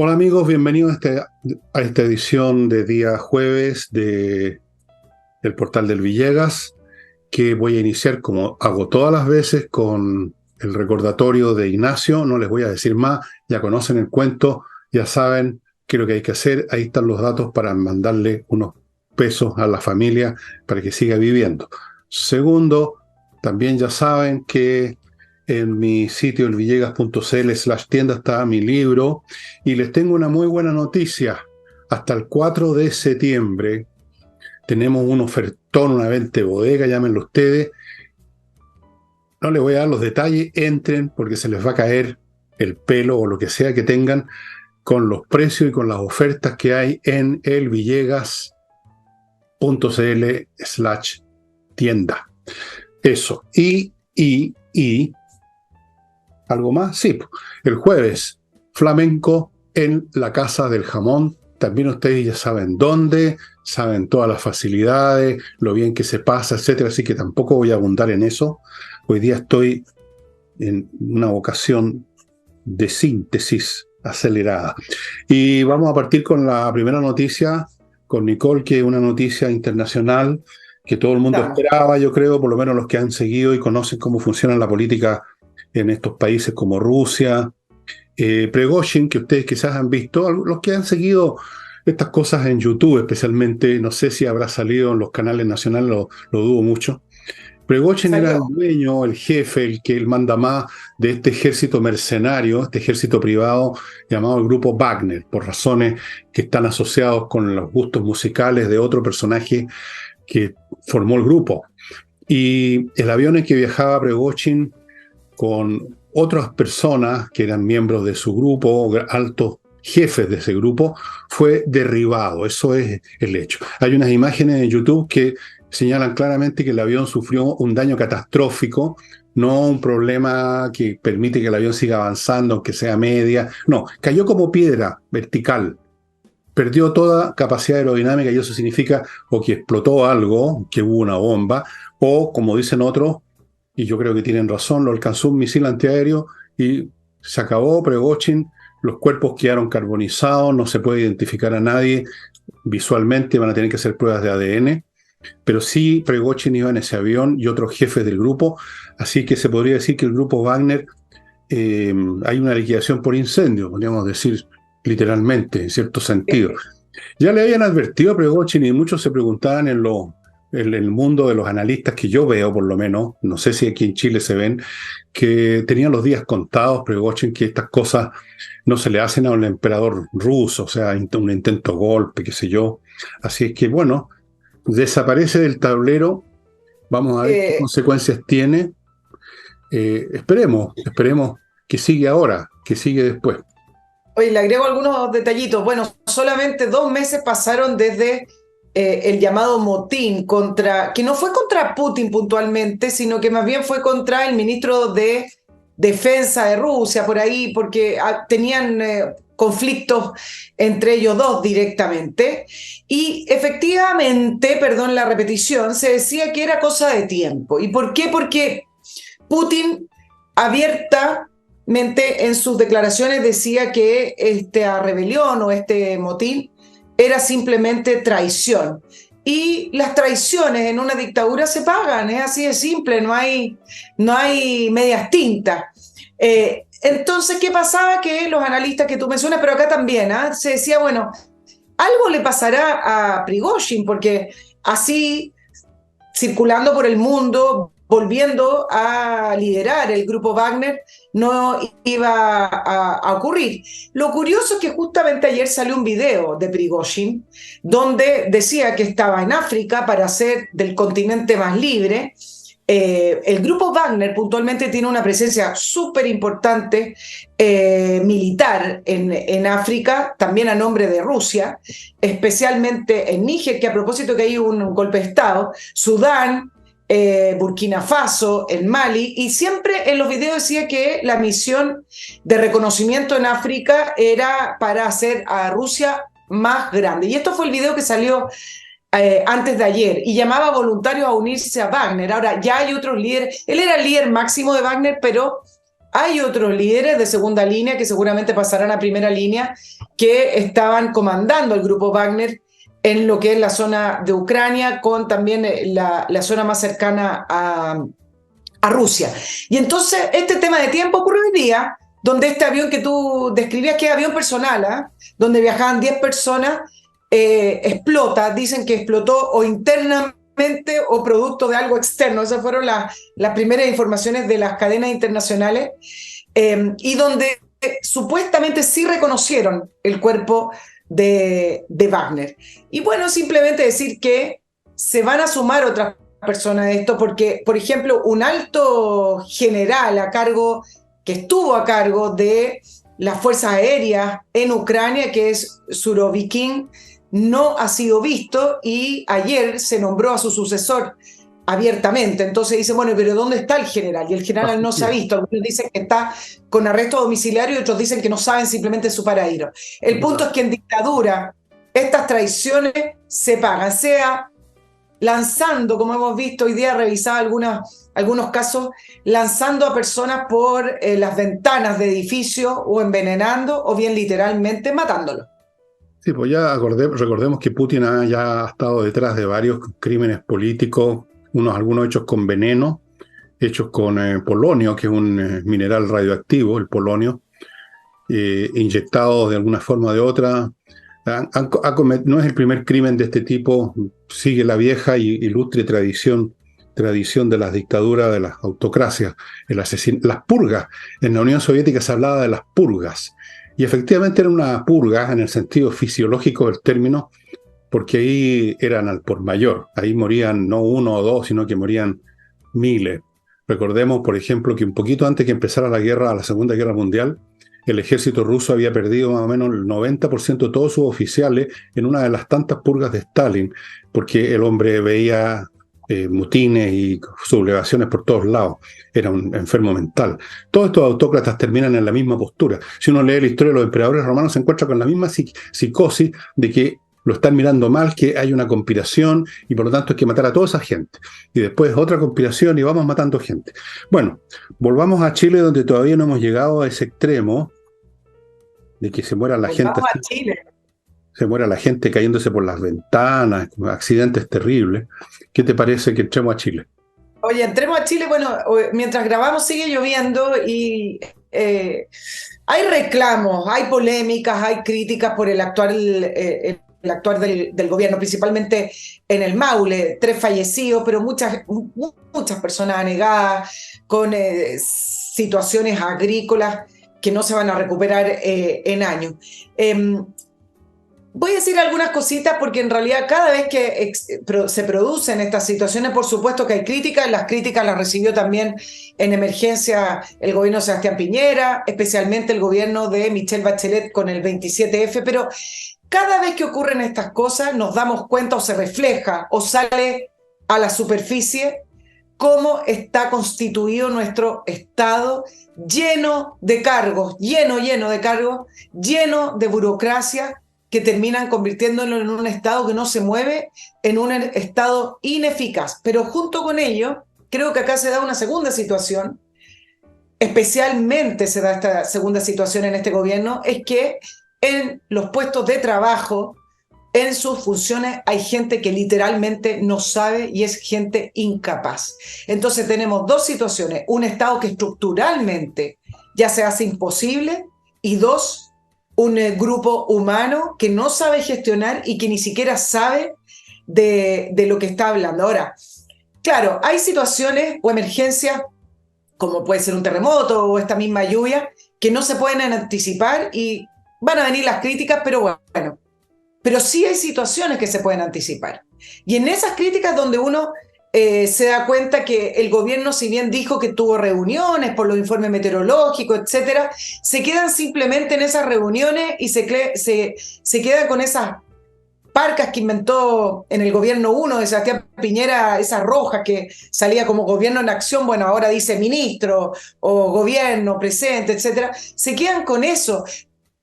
Hola amigos, bienvenidos a esta edición de día jueves del Portal del Villegas, que voy a iniciar como hago todas las veces con el recordatorio de Ignacio. No les voy a decir más, ya conocen el cuento, ya saben qué es lo que hay que hacer. Ahí están los datos para mandarle unos pesos a la familia para que siga viviendo. Segundo, también ya saben que en mi sitio elvillegas.cl/tienda está mi libro y les tengo una muy buena noticia. Hasta el 4 de septiembre tenemos un ofertón, una venta de bodega, llámenlo ustedes. No les voy a dar los detalles, entren porque se les va a caer el pelo o lo que sea que tengan con los precios y con las ofertas que hay en elvillegas.cl/tienda. Eso. Y ¿algo más? Sí, el jueves, flamenco en la Casa del Jamón. También ustedes ya saben dónde, saben todas las facilidades, lo bien que se pasa, etcétera. Así que tampoco voy a abundar en eso. Hoy día estoy en una vocación de síntesis acelerada. Y vamos a partir con la primera noticia, con Nicole, que es una noticia internacional que todo el mundo Claro. esperaba, yo creo, por lo menos los que han seguido y conocen cómo funciona la política en estos países como Rusia. Prigozhin, que ustedes quizás han visto, los que han seguido estas cosas en YouTube especialmente, no sé si habrá salido en los canales nacionales, lo dudo mucho. Prigozhin era el Salió. dueño, el jefe, el manda más de este ejército mercenario, este ejército privado llamado el Grupo Wagner, por razones que están asociados con los gustos musicales de otro personaje que formó el grupo. Y el avión en que viajaba Prigozhin con otras personas que eran miembros de su grupo, altos jefes de ese grupo, fue derribado. Eso es el hecho. Hay unas imágenes en YouTube que señalan claramente que el avión sufrió un daño catastrófico, no un problema que permite que el avión siga avanzando, aunque sea media. No, cayó como piedra vertical. Perdió toda capacidad aerodinámica y eso significa o que explotó algo, que hubo una bomba, o como dicen otros, y yo creo que tienen razón, lo alcanzó un misil antiaéreo y se acabó Prigozhin, los cuerpos quedaron carbonizados, no se puede identificar a nadie visualmente, van a tener que hacer pruebas de ADN, pero sí Prigozhin iba en ese avión y otros jefes del grupo, así que se podría decir que el grupo Wagner, hay una liquidación por incendio, podríamos decir literalmente, en cierto sentido. Ya le habían advertido a Prigozhin y muchos se preguntaban en el mundo de los analistas que yo veo, por lo menos, no sé si aquí en Chile se ven, que tenían los días contados, Prigozhin, que estas cosas no se le hacen a un emperador ruso, o sea, un intento de golpe, qué sé yo. Así es que, bueno, desaparece del tablero, vamos a ver qué Eh, consecuencias tiene. Esperemos que sigue ahora, que sigue después. Oye, le agrego algunos detallitos. Bueno, solamente 2 meses pasaron desde el llamado motín contra, que no fue contra Putin puntualmente, sino que más bien fue contra el ministro de Defensa de Rusia, por ahí, porque tenían conflictos entre ellos dos directamente. Y efectivamente, perdón la repetición, se decía que era cosa de tiempo. ¿Y por qué? Porque Putin abiertamente en sus declaraciones decía que esta rebelión o este motín era simplemente traición. Y las traiciones en una dictadura se pagan, es así de simple, no hay medias tintas. Entonces, ¿qué pasaba? Que los analistas que tú mencionas, pero acá también, se decía, bueno, algo le pasará a Prigozhin, porque así circulando por el mundo, volviendo a liderar el grupo Wagner, no iba a ocurrir. Lo curioso es que justamente ayer salió un video de Prigozhin donde decía que estaba en África para ser del continente más libre. El grupo Wagner puntualmente tiene una presencia súper importante militar en África, también a nombre de Rusia, especialmente en Níger, que a propósito que hay un golpe de Estado, Sudán, Burkina Faso, en Mali, y siempre en los videos decía que la misión de reconocimiento en África era para hacer a Rusia más grande. Y esto fue el video que salió antes de ayer y llamaba a voluntarios a unirse a Wagner. Ahora ya hay otros líderes, él era el líder máximo de Wagner, pero hay otros líderes de segunda línea que seguramente pasarán a primera línea que estaban comandando el grupo Wagner en lo que es la zona de Ucrania, con también la zona más cercana a Rusia. Y entonces este tema de tiempo ocurrió hoy día, donde este avión que tú describías, que es avión personal, donde viajaban 10 personas, explota. Dicen que explotó o internamente o producto de algo externo. Esas fueron las primeras informaciones de las cadenas internacionales, y donde supuestamente sí reconocieron el cuerpo de Wagner. Y bueno, simplemente decir que se van a sumar otras personas a esto, porque, por ejemplo, un alto general que estuvo a cargo de las fuerzas aéreas en Ucrania, que es Surovikin, no ha sido visto, y ayer se nombró a su sucesor abiertamente. Entonces dicen, bueno, pero ¿dónde está el general? Y el general no se ha visto. Algunos dicen que está con arresto domiciliario y otros dicen que no saben simplemente su paradero. El punto es que en dictadura estas traiciones se pagan, sea lanzando, como hemos visto hoy día, revisado algunos casos, lanzando a personas por las ventanas de edificios o envenenando, o bien literalmente matándolos. Sí, pues ya recordemos que Putin ya ha estado detrás de varios crímenes políticos, algunos hechos con veneno, hechos con polonio, que es un mineral radioactivo, el polonio, inyectado de alguna forma o de otra. No es el primer crimen de este tipo, sigue la vieja y ilustre tradición de las dictaduras, de las autocracias, las purgas. En la Unión Soviética se hablaba de las purgas, y efectivamente era una purga en el sentido fisiológico del término, porque ahí eran al por mayor, ahí morían no uno o dos, sino que morían miles. Recordemos, por ejemplo, que un poquito antes que empezara la Segunda Guerra Mundial, el ejército ruso había perdido más o menos el 90% de todos sus oficiales en una de las tantas purgas de Stalin, porque el hombre veía motines y sublevaciones por todos lados. Era un enfermo mental. Todos estos autócratas terminan en la misma postura. Si uno lee la historia de los emperadores romanos, se encuentra con la misma psicosis de que lo están mirando mal, que hay una conspiración y por lo tanto hay que matar a toda esa gente. Y después otra conspiración y vamos matando gente. Bueno, volvamos a Chile, donde todavía no hemos llegado a ese extremo de que se muera la gente. Vamos a Chile. Se muera la gente cayéndose por las ventanas, accidentes terribles. ¿Qué te parece que entremos a Chile? Oye, entremos a Chile. Bueno, mientras grabamos sigue lloviendo y hay reclamos, hay polémicas, hay críticas por el actuar del gobierno, principalmente en el Maule. 3 fallecidos, pero muchas personas anegadas, con situaciones agrícolas que no se van a recuperar en años. Voy a decir algunas cositas porque en realidad cada vez que se producen estas situaciones, por supuesto que hay críticas. Las críticas las recibió también en emergencia el gobierno de Sebastián Piñera, especialmente el gobierno de Michelle Bachelet con el 27F, pero cada vez que ocurren estas cosas nos damos cuenta, o se refleja o sale a la superficie, cómo está constituido nuestro Estado, lleno de cargos, lleno de cargos, lleno de burocracia, que terminan convirtiéndolo en un Estado que no se mueve, en un Estado ineficaz. Pero junto con ello, creo que acá se da una segunda situación, especialmente se da esta segunda situación en este gobierno, es que en los puestos de trabajo, en sus funciones, hay gente que literalmente no sabe y es gente incapaz. Entonces tenemos dos situaciones: un Estado que estructuralmente ya se hace imposible, y dos, un grupo humano que no sabe gestionar y que ni siquiera sabe de lo que está hablando. Ahora, claro, hay situaciones o emergencias, como puede ser un terremoto o esta misma lluvia, que no se pueden anticipar y van a venir las críticas, pero bueno. Pero sí hay situaciones que se pueden anticipar. Y en esas críticas donde uno se da cuenta que el gobierno, si bien dijo que tuvo reuniones por los informes meteorológicos, etcétera, se quedan simplemente en esas reuniones y se quedan con esas parcas que inventó en el gobierno 1 de Sebastián Piñera, esa roja que salía como gobierno en acción, bueno, ahora dice ministro o gobierno presente, etcétera. Se quedan con eso,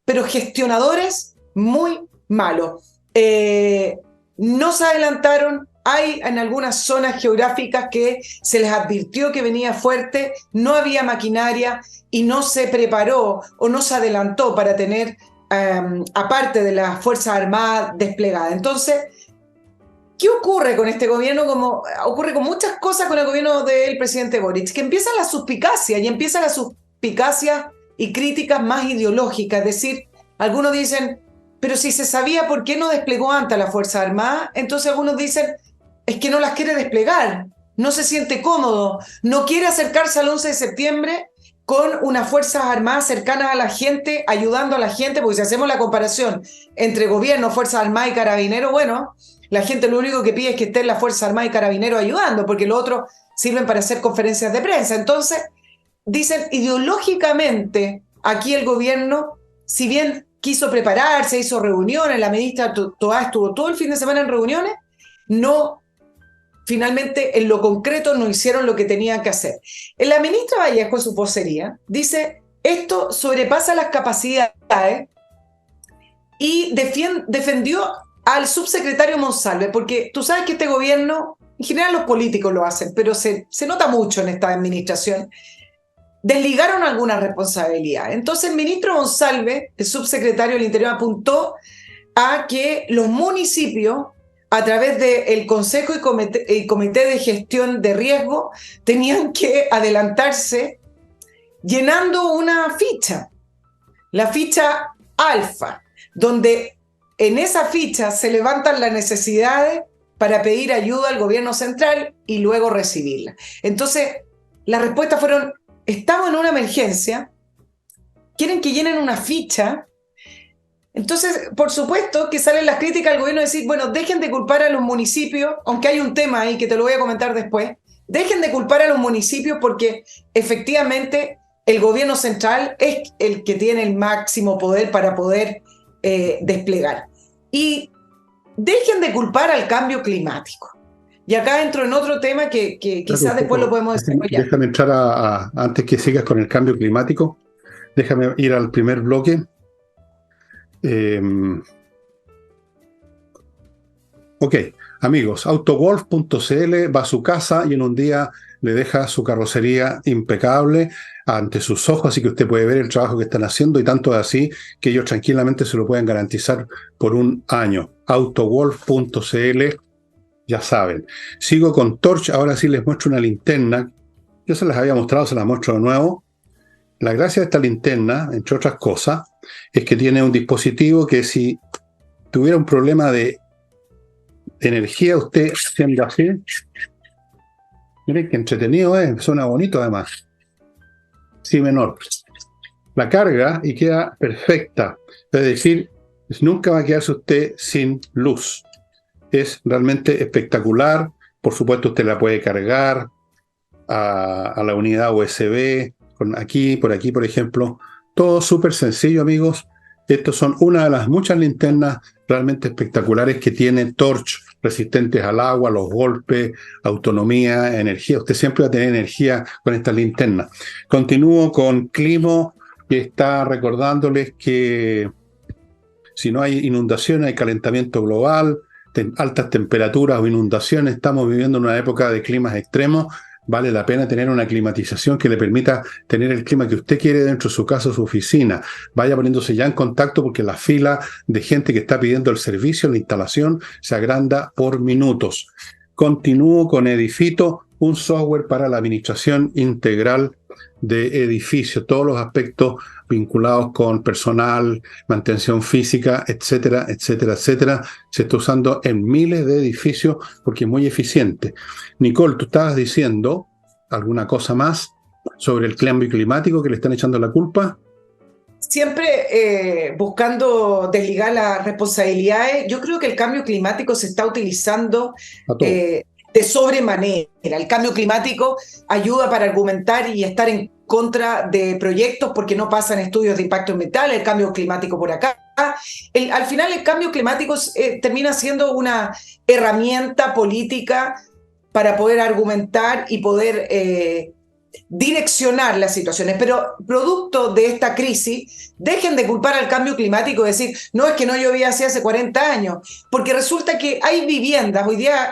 pero gestionadores muy malos. No se adelantaron hay en algunas zonas geográficas que se les advirtió que venía fuerte, no había maquinaria y no se preparó o no se adelantó para tener, aparte de las Fuerzas Armadas desplegadas. Entonces, ¿qué ocurre con este gobierno? Como ocurre con muchas cosas con el gobierno del presidente Boric, que empiezan las suspicacias y empiezan las suspicacias y críticas más ideológicas. Es decir, algunos dicen, pero si se sabía, ¿por qué no desplegó antes a las Fuerzas Armadas? Entonces algunos dicen, es que no las quiere desplegar, no se siente cómodo, no quiere acercarse al 11 de septiembre con unas Fuerzas Armadas cercanas a la gente, ayudando a la gente, porque si hacemos la comparación entre gobierno, Fuerzas Armadas y Carabineros, bueno, la gente lo único que pide es que estén las Fuerzas Armadas y Carabineros ayudando, porque los otros sirven para hacer conferencias de prensa. Entonces, dicen, ideológicamente, aquí el gobierno, si bien quiso prepararse, hizo reuniones, la ministra Toá estuvo todo el fin de semana en reuniones, no, finalmente en lo concreto no hicieron lo que tenían que hacer. La ministra Vallejo, en su vocería, dice, esto sobrepasa las capacidades y defendió al subsecretario Monsalve, porque tú sabes que este gobierno, en general los políticos lo hacen, pero se nota mucho en esta administración, desligaron algunas responsabilidades. Entonces el ministro Monsalve, el subsecretario del Interior, apuntó a que los municipios, a través del Consejo y Comité de Gestión de Riesgo, tenían que adelantarse llenando una ficha, la ficha alfa, donde en esa ficha se levantan las necesidades para pedir ayuda al gobierno central y luego recibirla. Entonces, las respuestas fueron, estamos en una emergencia, quieren que llenen una ficha. Entonces, por supuesto que salen las críticas al gobierno de decir, bueno, dejen de culpar a los municipios, aunque hay un tema ahí que te lo voy a comentar después, dejen de culpar a los municipios porque efectivamente el gobierno central es el que tiene el máximo poder para poder desplegar. Y dejen de culpar al cambio climático. Y acá entro en otro tema que quizás después lo podemos desarrollar. Déjame entrar antes que sigas con el cambio climático, déjame ir al primer bloque. Ok, amigos, autogolf.cl va a su casa y en un día le deja su carrocería impecable ante sus ojos, así que usted puede ver el trabajo que están haciendo y tanto es así que ellos tranquilamente se lo pueden garantizar por un año. Autogolf.cl, ya saben. Sigo con Torch, ahora sí les muestro una linterna. Yo se las había mostrado, se las muestro de nuevo. La gracia de esta linterna, entre otras cosas, es que tiene un dispositivo que si tuviera un problema de energía, usted haciendo así, miren qué entretenido es, suena bonito además. Si menor. La carga y queda perfecta. Es decir, nunca va a quedarse usted sin luz. Es realmente espectacular. Por supuesto, usted la puede cargar a la unidad USB, por aquí, por ejemplo. Todo súper sencillo, amigos. Estos son una de las muchas linternas realmente espectaculares que tiene Torch, resistentes al agua, los golpes, autonomía, energía. Usted siempre va a tener energía con estas linternas. Continúo con Climo, que está recordándoles que si no hay inundación, hay calentamiento global, altas temperaturas o inundaciones. Estamos viviendo en una época de climas extremos. Vale la pena tener una climatización que le permita tener el clima que usted quiere dentro de su casa o su oficina. Vaya poniéndose ya en contacto porque la fila de gente que está pidiendo el servicio, la instalación, se agranda por minutos. Continúo con Edifito, un software para la administración integral de edificios, todos los aspectos vinculados con personal, mantención física, etcétera, etcétera, etcétera. Se está usando en miles de edificios porque es muy eficiente. Nicole, tú estabas diciendo alguna cosa más sobre el cambio climático que le están echando la culpa. Siempre buscando desligar las responsabilidades. Yo creo que el cambio climático se está utilizando de sobremanera. El cambio climático ayuda para argumentar y estar en contra de proyectos porque no pasan estudios de impacto ambiental, el cambio climático por acá. Al final el cambio climático termina siendo una herramienta política para poder argumentar y poder direccionar las situaciones, pero producto de esta crisis, dejen de culpar al cambio climático y decir, no, es que no llovía así hace 40 años, porque resulta que hay viviendas, hoy día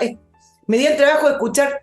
Me di el trabajo de escuchar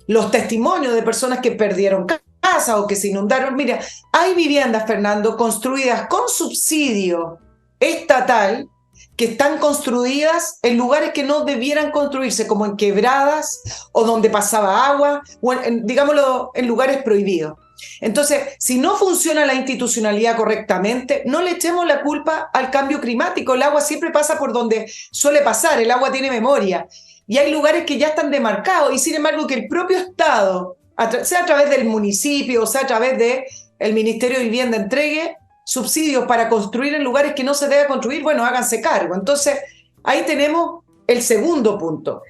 los testimonios de personas que perdieron casa o que se inundaron. Mira, hay viviendas, Fernando, construidas con subsidio estatal que están construidas en lugares que no debieran construirse, como en quebradas o donde pasaba agua, o digámoslo, en lugares prohibidos. Entonces, si no funciona la institucionalidad correctamente, no le echemos la culpa al cambio climático. El agua siempre pasa por donde suele pasar, el agua tiene memoria. Y hay lugares que ya están demarcados, y sin embargo que el propio Estado, sea a través del municipio, o sea a través del Ministerio de Vivienda, entregue subsidios para construir en lugares que no se debe construir, bueno, háganse cargo. Entonces, ahí tenemos el segundo punto.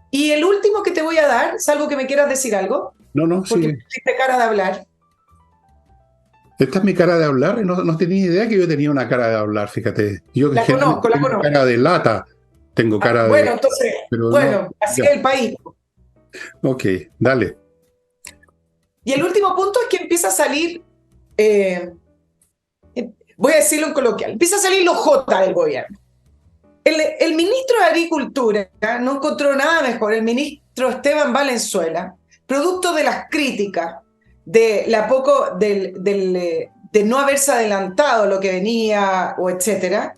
Y el último que te voy a dar, salvo que me quieras decir algo, No, porque sí. me hiciste cara de hablar. Esta es mi cara de hablar, no tenía idea que yo tenía una cara de hablar, fíjate. Yo que La conozco. tengo cara de lata, tengo cara Bueno, de... entonces, Pero no, bueno, así ya. es el país. Ok, dale. Y el último punto es que empieza a salir, voy a decirlo en coloquial, empieza a salir los J del gobierno. El ministro de Agricultura no encontró nada mejor, el ministro Esteban Valenzuela, producto de las críticas de no haberse adelantado lo que venía o etcétera,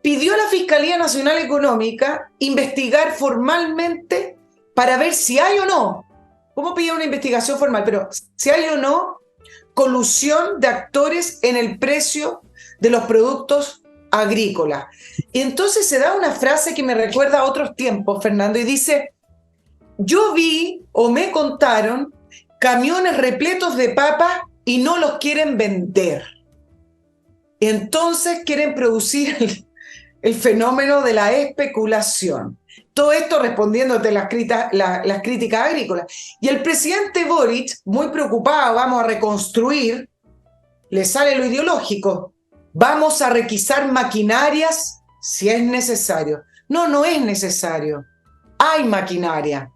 pidió a la Fiscalía Nacional Económica investigar formalmente para ver si hay o no, ¿cómo pidió una investigación formal? Pero si hay o no colusión de actores en el precio de los productos agrícolas. Y entonces se da una frase que me recuerda a otros tiempos, Fernando, y dice: yo vi o me contaron camiones repletos de papas y no los quieren vender. Entonces quieren producir el fenómeno de la especulación. Todo esto respondiéndote las críticas agrícolas. Y el presidente Boric, muy preocupado, vamos a reconstruir, le sale lo ideológico. Vamos a requisar maquinarias si es necesario. No, no es necesario. Hay maquinaria.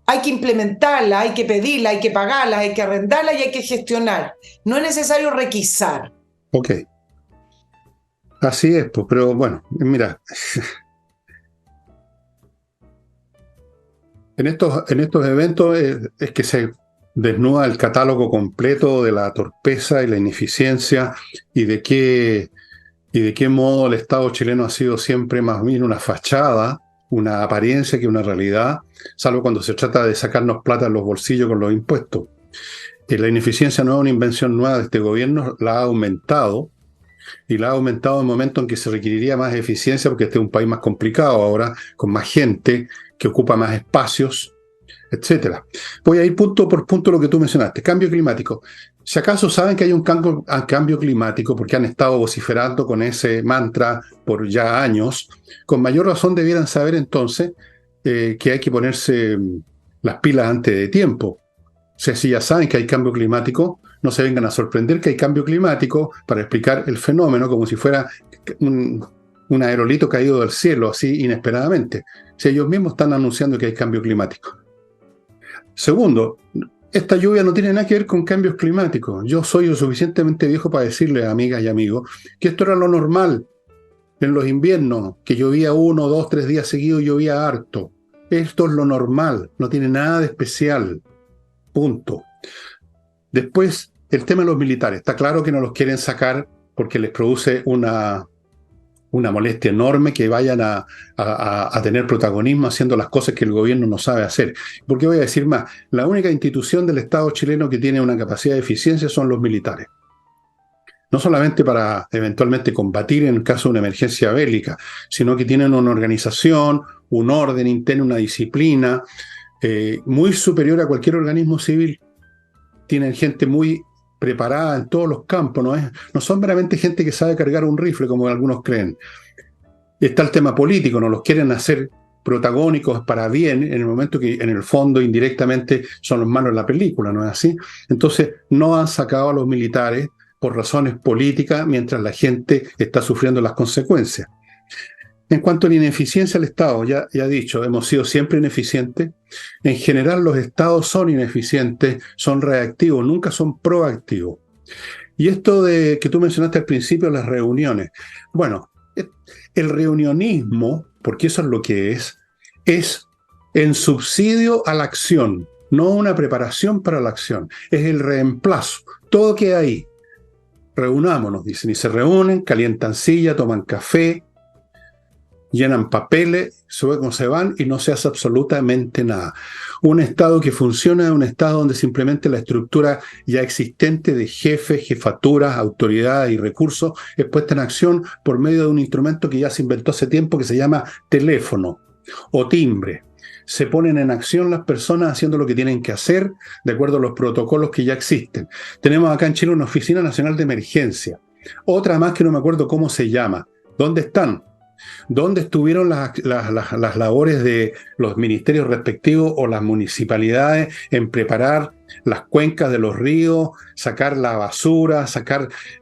Hay que implementarla, hay que pedirla, hay que pagarla, hay que arrendarla y hay que gestionar. No es necesario requisar. Ok. Así es, pues, pero bueno, mira, en estos eventos es que se desnuda el catálogo completo de la torpeza y la ineficiencia y de qué modo el Estado chileno ha sido siempre más bien una fachada, una apariencia que una realidad, salvo cuando se trata de sacarnos plata en los bolsillos con los impuestos. La ineficiencia no es una invención nueva de este gobierno, la ha aumentado, y la ha aumentado en el momento en que se requeriría más eficiencia, porque este es un país más complicado ahora, con más gente, que ocupa más espacios, etcétera. Voy a ir punto por punto lo que tú mencionaste. Cambio climático. Si acaso saben que hay un cambio climático, porque han estado vociferando con ese mantra por ya años, con mayor razón debieran saber entonces que hay que ponerse las pilas antes de tiempo. O sea, si ya saben que hay cambio climático, no se vengan a sorprender que hay cambio climático para explicar el fenómeno como si fuera un aerolito caído del cielo, así inesperadamente. Si ellos mismos están anunciando que hay cambio climático. Segundo, esta lluvia no tiene nada que ver con cambios climáticos. Yo soy lo suficientemente viejo para decirles, amigas y amigos, que esto era lo normal. En los inviernos, que llovía 1, 2, 3 días seguidos, llovía harto. Esto es lo normal, no tiene nada de especial. Punto. Después, el tema de los militares. Está claro que no los quieren sacar porque les produce una molestia enorme que vayan a tener protagonismo haciendo las cosas que el gobierno no sabe hacer. Porque voy a decir más, la única institución del Estado chileno que tiene una capacidad de eficiencia son los militares. No solamente para eventualmente combatir en caso de una emergencia bélica, sino que tienen una organización, un orden interno, una disciplina muy superior a cualquier organismo civil. Tienen gente muy preparada en todos los campos, no son meramente gente que sabe cargar un rifle, como algunos creen. Está el tema político, no los quieren hacer protagónicos para bien, en el momento que en el fondo indirectamente son los malos de la película, ¿no es así? Entonces no han sacado a los militares por razones políticas mientras la gente está sufriendo las consecuencias. En cuanto a la ineficiencia del Estado, ya he dicho, hemos sido siempre ineficientes. En general los Estados son ineficientes, son reactivos, nunca son proactivos. Y esto de que tú mencionaste al principio, las reuniones. Bueno, el reunionismo, porque eso es lo que es en subsidio a la acción, no una preparación para la acción, es el reemplazo. Todo queda ahí. Reunámonos, dicen, y se reúnen, calientan silla, toman café, llenan papeles, se van y no se hace absolutamente nada. Un Estado que funciona es un Estado donde simplemente la estructura ya existente de jefes, jefaturas, autoridades y recursos es puesta en acción por medio de un instrumento que ya se inventó hace tiempo que se llama teléfono o timbre. Se ponen en acción las personas haciendo lo que tienen que hacer de acuerdo a los protocolos que ya existen. Tenemos acá en Chile una Oficina Nacional de Emergencia, otra más que no me acuerdo cómo se llama. ¿Dónde están? ¿Dónde estuvieron las labores de los ministerios respectivos o las municipalidades en preparar las cuencas de los ríos, sacar la basura,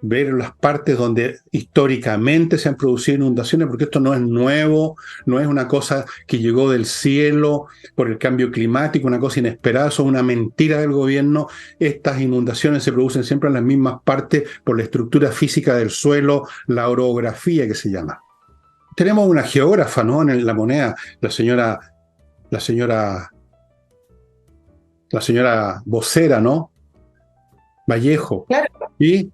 ver las partes donde históricamente se han producido inundaciones? Porque esto no es nuevo, no es una cosa que llegó del cielo por el cambio climático, una cosa inesperada, eso es una mentira del gobierno. Estas inundaciones se producen siempre en las mismas partes por la estructura física del suelo, la orografía que se llama. Tenemos una geógrafa, ¿no? En la moneda, la señora vocera, ¿no? Vallejo. Claro. Y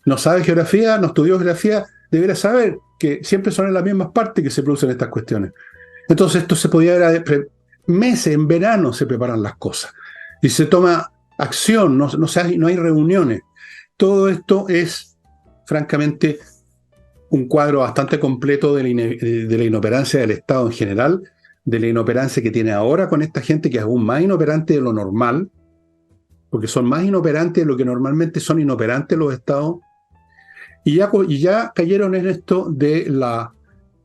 no sabe geografía, no estudió geografía, debería saber que siempre son en las mismas partes que se producen estas cuestiones. Entonces esto se podía ver meses, en verano se preparan las cosas. Y se toma acción, no hay reuniones. Todo esto es, francamente, un cuadro bastante completo de la inoperancia del Estado en general, de la inoperancia que tiene ahora con esta gente que es aún más inoperante de lo normal, porque son más inoperantes de lo que normalmente son inoperantes los Estados, y ya cayeron en esto de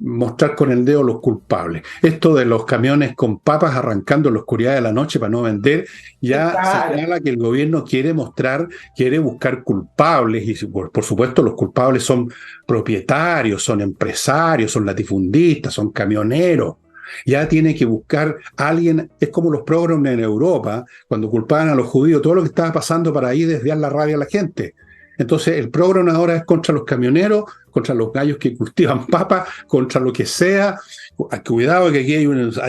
mostrar con el dedo los culpables. Esto de los camiones con papas arrancando en la oscuridad de la noche para no vender, ya señala que el gobierno quiere buscar culpables, y por supuesto los culpables son propietarios, son empresarios, son latifundistas, son camioneros. Ya tiene que buscar a alguien, es como los pogroms en Europa, cuando culpaban a los judíos, todo lo que estaba pasando para ahí desviar la rabia a la gente. Entonces el pogrom ahora es contra los camioneros, contra los gallos que cultivan papas, contra lo que sea. Cuidado que aquí hay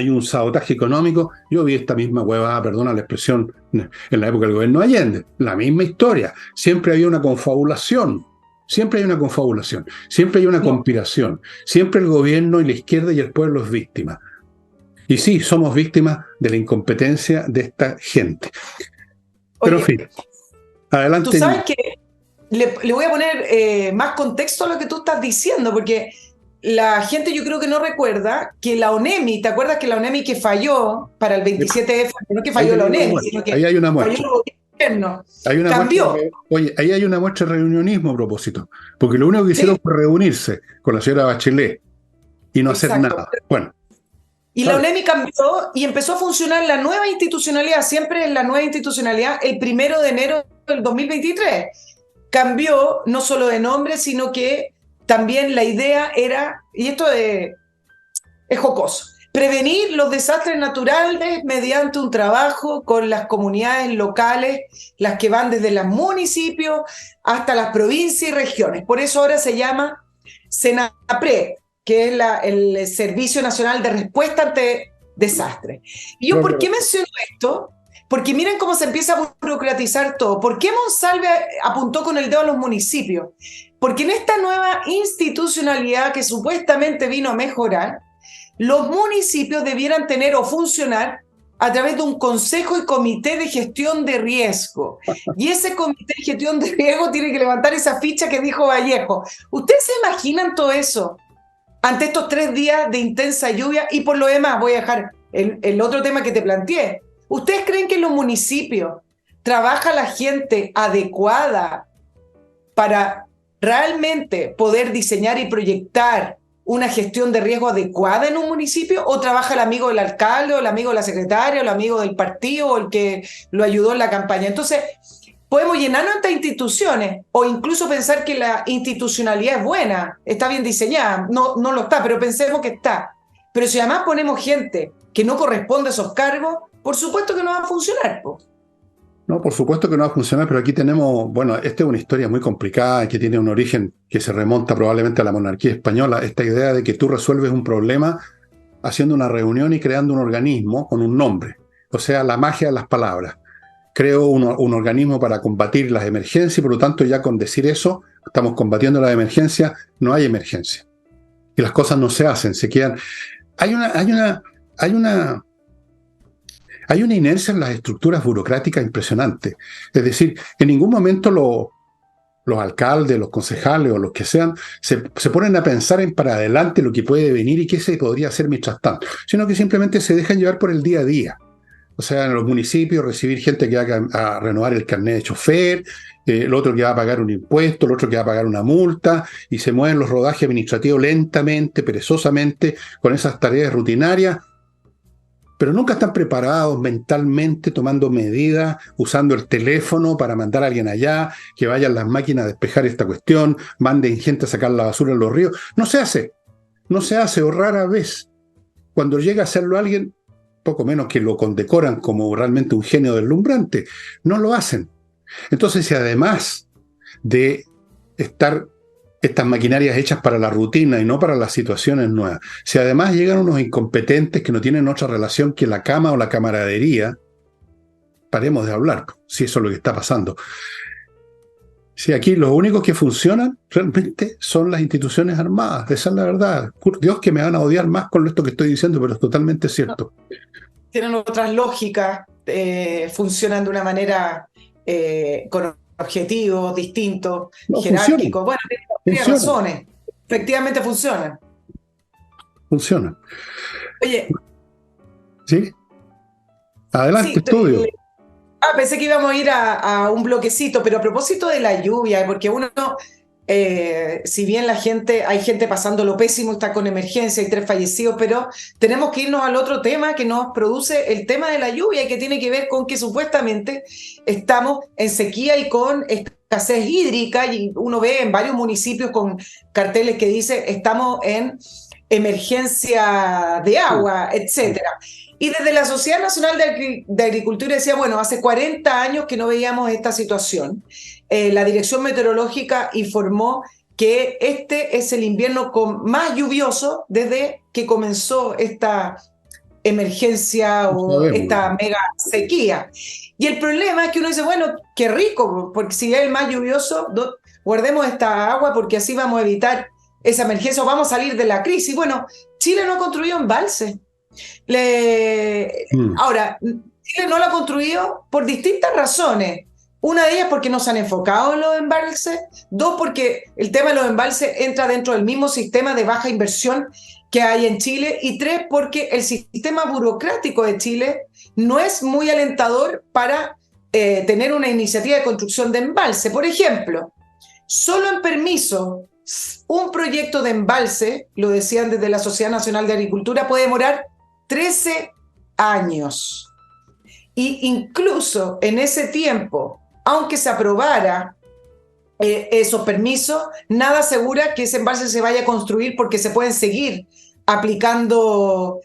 un sabotaje económico. Yo vi esta misma huevada, perdona la expresión, en la época del gobierno de Allende. La misma historia. Siempre había una confabulación. Siempre hay una confabulación. Siempre hay una conspiración. Siempre el gobierno y la izquierda y el pueblo es víctima. Y sí, somos víctimas de la incompetencia de esta gente. Pero en fin, adelante. Tú sabes que le voy a poner más contexto a lo que tú estás diciendo, porque la gente yo creo que no recuerda que la ONEMI, ¿te acuerdas que la ONEMI que falló para el 27F, no que falló la ONEMI, sino que ahí hay una muestra. falló el gobierno, cambió? Oye, ahí hay una muestra de reunionismo a propósito, porque lo único que hicieron fue reunirse con la señora Bachelet y no hacer nada. Bueno. Y la ONEMI cambió y empezó a funcionar la nueva institucionalidad, siempre en la nueva institucionalidad, el 1 de enero del 2023. Cambió no solo de nombre, sino que también la idea era, y esto es jocoso, prevenir los desastres naturales mediante un trabajo con las comunidades locales, las que van desde los municipios hasta las provincias y regiones. Por eso ahora se llama SENAPRED, que es el Servicio Nacional de Respuesta ante Desastres. Y yo, ¿por qué menciono esto? Porque miren cómo se empieza a burocratizar todo. ¿Por qué Monsalve apuntó con el dedo a los municipios? Porque en esta nueva institucionalidad que supuestamente vino a mejorar, los municipios debieran tener o funcionar a través de un consejo y comité de gestión de riesgo. Y ese comité de gestión de riesgo tiene que levantar esa ficha que dijo Vallejo. ¿Ustedes se imaginan todo eso ante estos 3 días de intensa lluvia? Y por lo demás, voy a dejar el otro tema que te planteé. ¿Ustedes creen que en los municipios trabaja la gente adecuada para realmente poder diseñar y proyectar una gestión de riesgo adecuada en un municipio? ¿O trabaja el amigo del alcalde, o el amigo de la secretaria, o el amigo del partido, o el que lo ayudó en la campaña? Entonces, podemos llenarnos de estas instituciones o incluso pensar que la institucionalidad es buena, está bien diseñada. No lo está, pero pensemos que está. Pero si además ponemos gente que no corresponde a esos cargos, por supuesto que no va a funcionar. No, por supuesto que no va a funcionar, pero aquí tenemos, bueno, esta es una historia muy complicada que tiene un origen que se remonta probablemente a la monarquía española, esta idea de que tú resuelves un problema haciendo una reunión y creando un organismo con un nombre. O sea, la magia de las palabras. Creo un organismo para combatir las emergencias y por lo tanto ya con decir eso, estamos combatiendo las emergencias, no hay emergencia. Y las cosas no se hacen, se quedan. Hay una inercia en las estructuras burocráticas impresionante. Es decir, en ningún momento los alcaldes, los concejales o los que sean, se ponen a pensar en para adelante lo que puede venir y qué se podría hacer mientras tanto, sino que simplemente se dejan llevar por el día a día. O sea, en los municipios recibir gente que va a renovar el carnet de chofer, el otro que va a pagar un impuesto, el otro que va a pagar una multa, y se mueven los rodajes administrativos lentamente, perezosamente, con esas tareas rutinarias, pero nunca están preparados mentalmente, tomando medidas, usando el teléfono para mandar a alguien allá, que vayan las máquinas a despejar esta cuestión, manden gente a sacar la basura en los ríos. No se hace, o rara vez. Cuando llega a hacerlo alguien, poco menos que lo condecoran como realmente un genio deslumbrante, no lo hacen. Entonces, si además de estar estas maquinarias hechas para la rutina y no para las situaciones nuevas, si además llegan unos incompetentes que no tienen otra relación que la cama o la camaradería, paremos de hablar, si eso es lo que está pasando. Si aquí los únicos que funcionan realmente son las instituciones armadas, esa es la verdad. Dios, que me van a odiar más con esto que estoy diciendo, pero es totalmente cierto. Tienen otras lógicas, funcionan de una manera con objetivos distintos, No, jerárquicos. Bueno, tiene funciona, razones. Efectivamente funcionan. funciona. Oye, ¿Sí? Adelante, sí, estudio. pensé que íbamos a ir a un bloquecito, pero a propósito de la lluvia, porque uno, si bien hay gente pasando lo pésimo, está con emergencia, hay 3 fallecidos, pero tenemos que irnos al otro tema que nos produce el tema de la lluvia y que tiene que ver con que supuestamente estamos en sequía y con escasez hídrica, y uno ve en varios municipios con carteles que dice estamos en emergencia de agua, etcétera. Y desde la Sociedad Nacional de Agricultura decía, bueno, hace 40 años que no veíamos esta situación. La Dirección Meteorológica informó que este es el invierno más lluvioso desde que comenzó esta emergencia o esta mega sequía. Y el problema es que uno dice, bueno, qué rico, porque si es el más lluvioso, guardemos esta agua porque así vamos a evitar esa emergencia o vamos a salir de la crisis. Bueno, Chile no construyó embalse. Ahora, Chile no lo ha construido por distintas razones. Una de ellas porque no se han enfocado en los embalses. 2, porque el tema de los embalses entra dentro del mismo sistema de baja inversión que hay en Chile. Y 3, porque el sistema burocrático de Chile no es muy alentador para tener una iniciativa de construcción de embalse. Por ejemplo, solo en permiso, un proyecto de embalse, lo decían desde la Sociedad Nacional de Agricultura, puede demorar 13 años. Y incluso en ese tiempo, aunque se aprobara esos permisos, nada asegura que ese embalse se vaya a construir porque se pueden seguir aplicando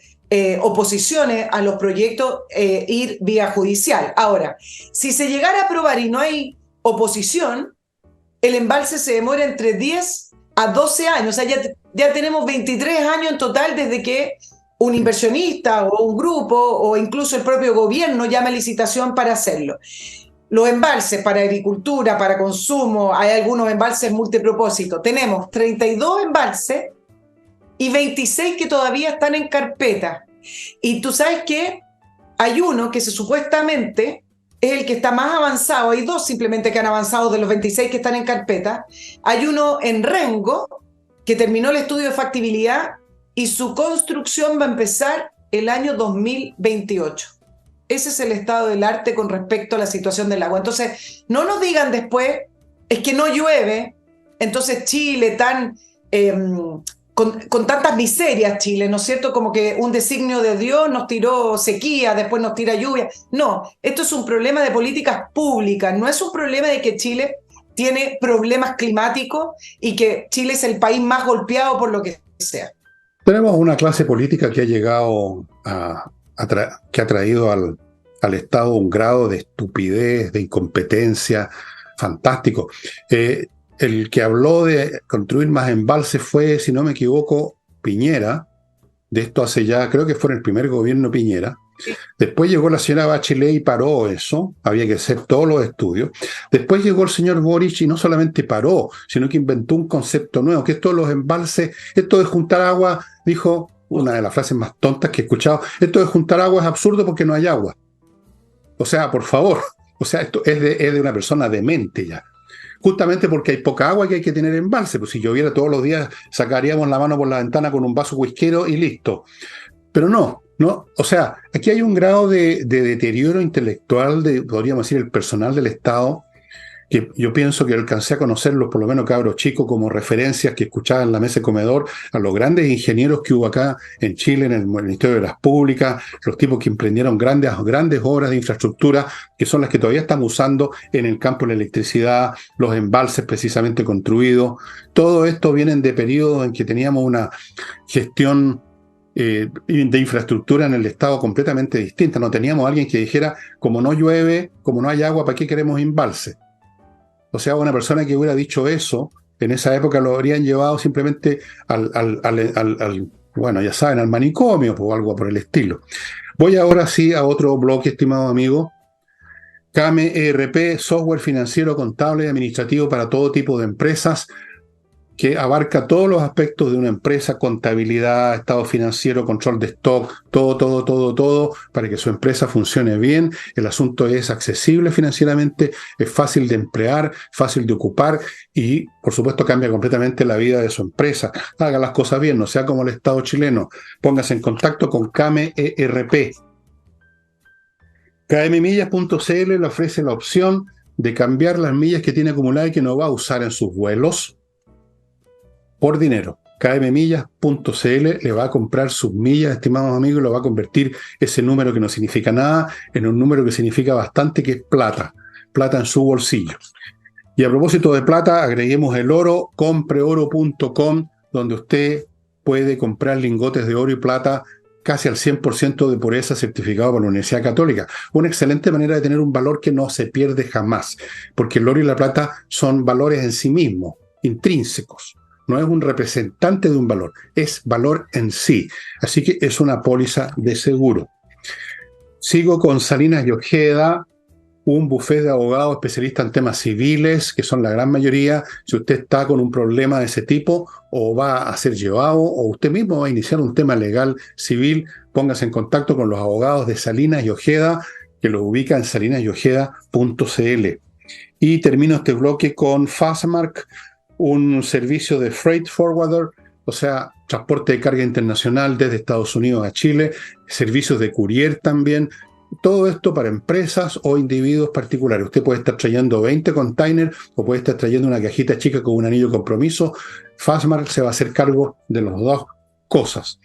oposiciones a los proyectos, ir vía judicial. Ahora, si se llegara a aprobar y no hay oposición, el embalse se demora entre 10 a 12 años. O sea, ya tenemos 23 años en total desde que un inversionista o un grupo o incluso el propio gobierno llama a licitación para hacerlo. Los embalses para agricultura, para consumo, hay algunos embalses multipropósito. Tenemos 32 embalses y 26 que todavía están en carpeta. Y tú sabes que hay uno que supuestamente es el que está más avanzado. Hay 2 simplemente que han avanzado de los 26 que están en carpeta. Hay uno en Rengo que terminó el estudio de factibilidad y su construcción va a empezar el año 2028. Ese es el estado del arte con respecto a la situación del agua. Entonces, no nos digan después, es que no llueve, entonces Chile con tantas miserias, Chile, ¿no es cierto? Como que un designio de Dios nos tiró sequía, después nos tira lluvia. No, esto es un problema de políticas públicas, no es un problema de que Chile tiene problemas climáticos y que Chile es el país más golpeado por lo que sea. Tenemos una clase política que ha llegado que ha traído al Estado un grado de estupidez, de incompetencia fantástico. El que habló de construir más embalses fue, si no me equivoco, Piñera, de esto hace ya, creo que fue en el primer gobierno Piñera. Sí. Después llegó la señora Bachelet y paró eso, había que hacer todos los estudios. Después llegó el señor Boric y no solamente paró, sino que inventó un concepto nuevo, que esto de los embalses, esto de juntar agua, dijo una de las frases más tontas que he escuchado, esto de juntar agua es absurdo porque no hay agua. O sea, por favor, o sea, esto es de una persona demente ya. Justamente porque hay poca agua que hay que tener embalse, pues si lloviera todos los días sacaríamos la mano por la ventana con un vaso whiskero y listo. Pero no, o sea, aquí hay un grado de deterioro intelectual, podríamos decir, el personal del Estado, que yo pienso que alcancé a conocerlos, por lo menos cabros chicos, como referencias que escuchaba en la mesa de comedor, a los grandes ingenieros que hubo acá en Chile, en el Ministerio de las Públicas, los tipos que emprendieron grandes obras de infraestructura, que son las que todavía estamos usando en el campo de la electricidad, los embalses precisamente construidos. Todo esto viene de periodos en que teníamos una gestión de infraestructura en el Estado completamente distinta. No teníamos a alguien que dijera, como no llueve, como no hay agua, ¿para qué queremos embalse? O sea, una persona que hubiera dicho eso, en esa época lo habrían llevado simplemente bueno, ya saben, al manicomio o algo por el estilo. Voy ahora sí a otro bloque, estimado amigo. CAME ERP, software financiero, contable y administrativo para todo tipo de empresas, que abarca todos los aspectos de una empresa: contabilidad, estado financiero, control de stock, todo, para que su empresa funcione bien. El asunto es accesible financieramente, es fácil de emplear, fácil de ocupar y, por supuesto, cambia completamente la vida de su empresa. Haga las cosas bien, no sea como el Estado chileno. Póngase en contacto con CAME ERP. KMMillas.cl le ofrece la opción de cambiar las millas que tiene acumuladas y que no va a usar en sus vuelos por dinero. KMMillas.cl le va a comprar sus millas, estimados amigos, y lo va a convertir ese número que no significa nada en un número que significa bastante, que es plata en su bolsillo. Y a propósito de plata, agreguemos el oro, compreoro.com, donde usted puede comprar lingotes de oro y plata casi al 100% de pureza, certificado por la Universidad Católica. Una excelente manera de tener un valor que no se pierde jamás, porque el oro y la plata son valores en sí mismos, intrínsecos. No es un representante de un valor, es valor en sí. Así que es una póliza de seguro. Sigo con Salinas y Ojeda, un bufete de abogados especialistas en temas civiles, que son la gran mayoría. Si usted está con un problema de ese tipo, o va a ser llevado, o usted mismo va a iniciar un tema legal civil, póngase en contacto con los abogados de Salinas y Ojeda, que los ubica en salinasyojeda.cl. Y termino este bloque con Fastmark, un servicio de freight forwarder, o sea, transporte de carga internacional desde Estados Unidos a Chile, servicios de courier también. Todo esto para empresas o individuos particulares. Usted puede estar trayendo 20 containers o puede estar trayendo una cajita chica con un anillo de compromiso. Fastmark se va a hacer cargo de las dos cosas.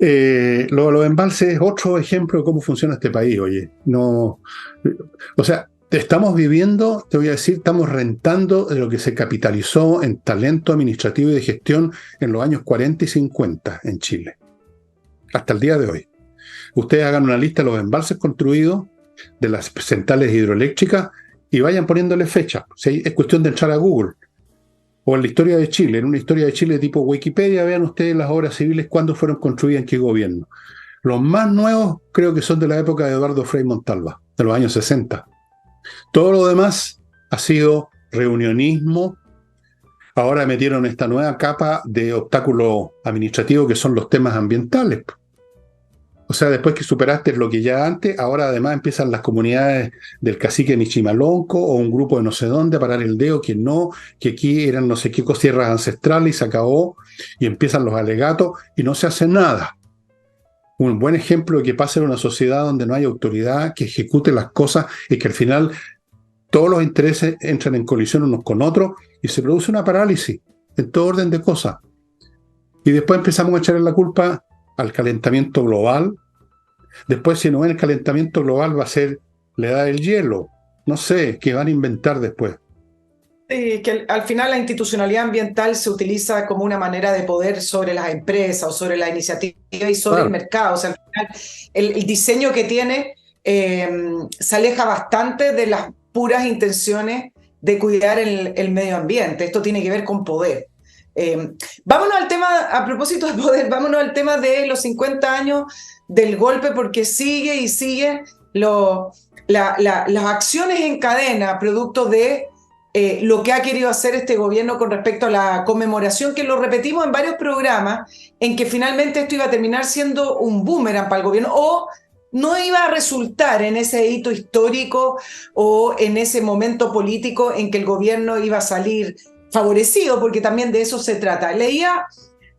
Los embalses es otro ejemplo de cómo funciona este país, oye. No, o sea, estamos viviendo, te voy a decir, estamos rentando de lo que se capitalizó en talento administrativo y de gestión en los años 40 y 50 en Chile, hasta el día de hoy. Ustedes hagan una lista de los embalses construidos, de las centrales hidroeléctricas, y vayan poniéndole fecha. ¿Sí? Es cuestión de entrar a Google. O en la historia de Chile, en una historia de Chile tipo Wikipedia, vean ustedes las obras civiles, cuándo fueron construidas, en qué gobierno. Los más nuevos creo que son de la época de Eduardo Frei Montalva, de los años 60. Todo lo demás ha sido reunionismo. Ahora metieron esta nueva capa de obstáculo administrativo que son los temas ambientales. O sea, después que superaste lo que ya antes, ahora además empiezan las comunidades del cacique Michimalonco o un grupo de no sé dónde a parar el dedo, que no, que aquí eran no sé qué tierras ancestrales y se acabó, y empiezan los alegatos y no se hace nada. Un buen ejemplo de que pasa en una sociedad donde no hay autoridad que ejecute las cosas es que al final todos los intereses entran en colisión unos con otros y se produce una parálisis en todo orden de cosas. Y después empezamos a echarle la culpa al calentamiento global. Después, si no es el calentamiento global, va a ser la edad del hielo. No sé, ¿qué van a inventar después? Que al final la institucionalidad ambiental se utiliza como una manera de poder sobre las empresas o sobre la iniciativa y sobre el mercado. O sea, al final el diseño que tiene se aleja bastante de las puras intenciones de cuidar el medio ambiente. Esto tiene que ver con poder. Vámonos al tema, a propósito de poder, vámonos al tema de los 50 años del golpe, porque sigue y sigue las acciones en cadena, producto de lo que ha querido hacer este gobierno con respecto a la conmemoración, que lo repetimos en varios programas, en que finalmente esto iba a terminar siendo un boomerang para el gobierno, o no iba a resultar en ese hito histórico o en ese momento político en que el gobierno iba a salir favorecido, porque también de eso se trata. Leía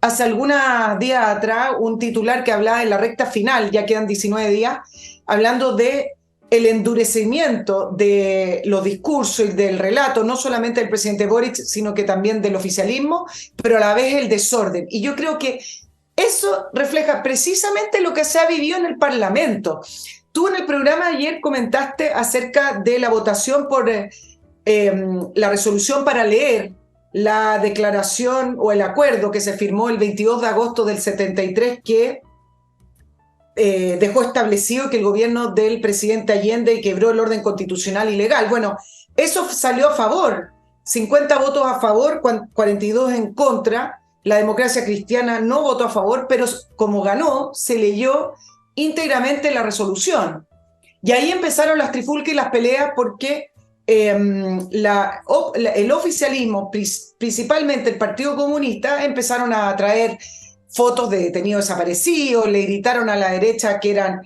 hace algunos días atrás un titular que hablaba en la recta final, ya quedan 19 días, hablando de el endurecimiento de los discursos y del relato, no solamente del presidente Boric, sino que también del oficialismo, pero a la vez el desorden. Y yo creo que eso refleja precisamente lo que se ha vivido en el Parlamento. Tú en el programa de ayer comentaste acerca de la votación por la resolución para leer la declaración o el acuerdo que se firmó el 22 de agosto del 73, que dejó establecido que el gobierno del presidente Allende quebró el orden constitucional y legal. Bueno, eso salió a favor, 50 votos a favor, 42 en contra. La Democracia Cristiana no votó a favor, pero como ganó, se leyó íntegramente la resolución. Y ahí empezaron las trifulcas y las peleas, porque el oficialismo, principalmente el Partido Comunista, empezaron a traer fotos de detenidos desaparecidos, le gritaron a la derecha que eran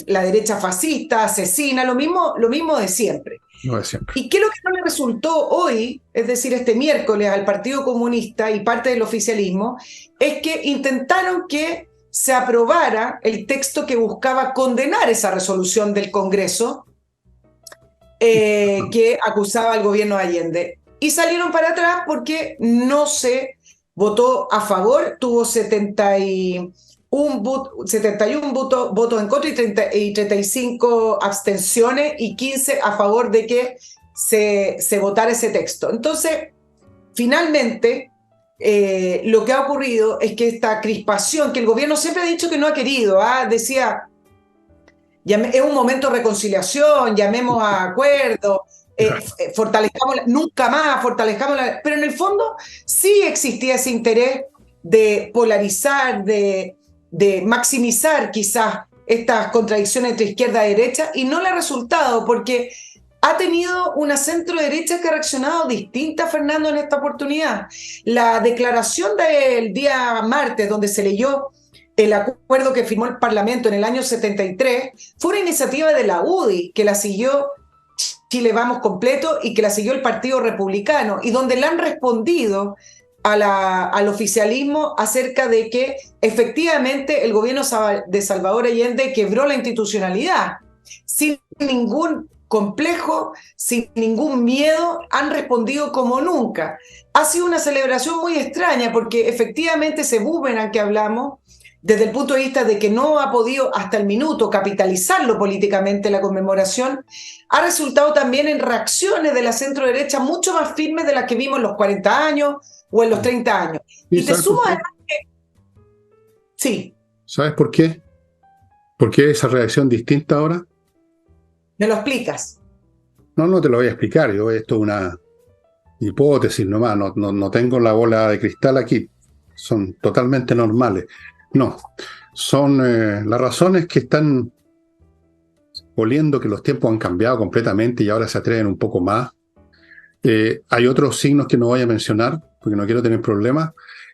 la derecha fascista, asesina, lo mismo de siempre. No es siempre. ¿Y qué es lo que no le resultó hoy, es decir, este miércoles, al Partido Comunista y parte del oficialismo? Es que intentaron que se aprobara el texto que buscaba condenar esa resolución del Congreso que acusaba al gobierno de Allende. Y salieron para atrás porque no se votó a favor, tuvo 71 votos en contra y 35 abstenciones y 15 a favor de que se votara ese texto. Entonces, finalmente, lo que ha ocurrido es que esta crispación, que el gobierno siempre ha dicho que no ha querido, decía, es un momento de reconciliación, llamemos a acuerdo, fortalezcamos, nunca más fortalezcamos, pero en el fondo sí existía ese interés de polarizar, de maximizar quizás estas contradicciones entre izquierda y derecha, y no le ha resultado, porque ha tenido una centro derecha que ha reaccionado distinta, Fernando, en esta oportunidad. La declaración del día martes, donde se leyó el acuerdo que firmó el Parlamento en el año 73, fue una iniciativa de la UDI, que la siguió Chile Vamos completo y que la siguió el Partido Republicano, y donde le han respondido al oficialismo acerca de que efectivamente el gobierno de Salvador Allende quebró la institucionalidad. Sin ningún complejo, sin ningún miedo, han respondido como nunca. Ha sido una celebración muy extraña, porque efectivamente ese boomerang que hablamos, desde el punto de vista de que no ha podido hasta el minuto capitalizarlo políticamente la conmemoración, ha resultado también en reacciones de la centro derecha mucho más firmes de las que vimos en los 40 años o en los 30 años. Y te sumo además que... Sí. ¿Sabes por qué? ¿Por qué esa reacción distinta ahora? ¿Me lo explicas? No te lo voy a explicar. Esto es una hipótesis nomás. No tengo la bola de cristal aquí. Son totalmente normales. No, son las razones que están oliendo que los tiempos han cambiado completamente y ahora se atreven un poco más. Hay otros signos que no voy a mencionar porque no quiero tener problemas,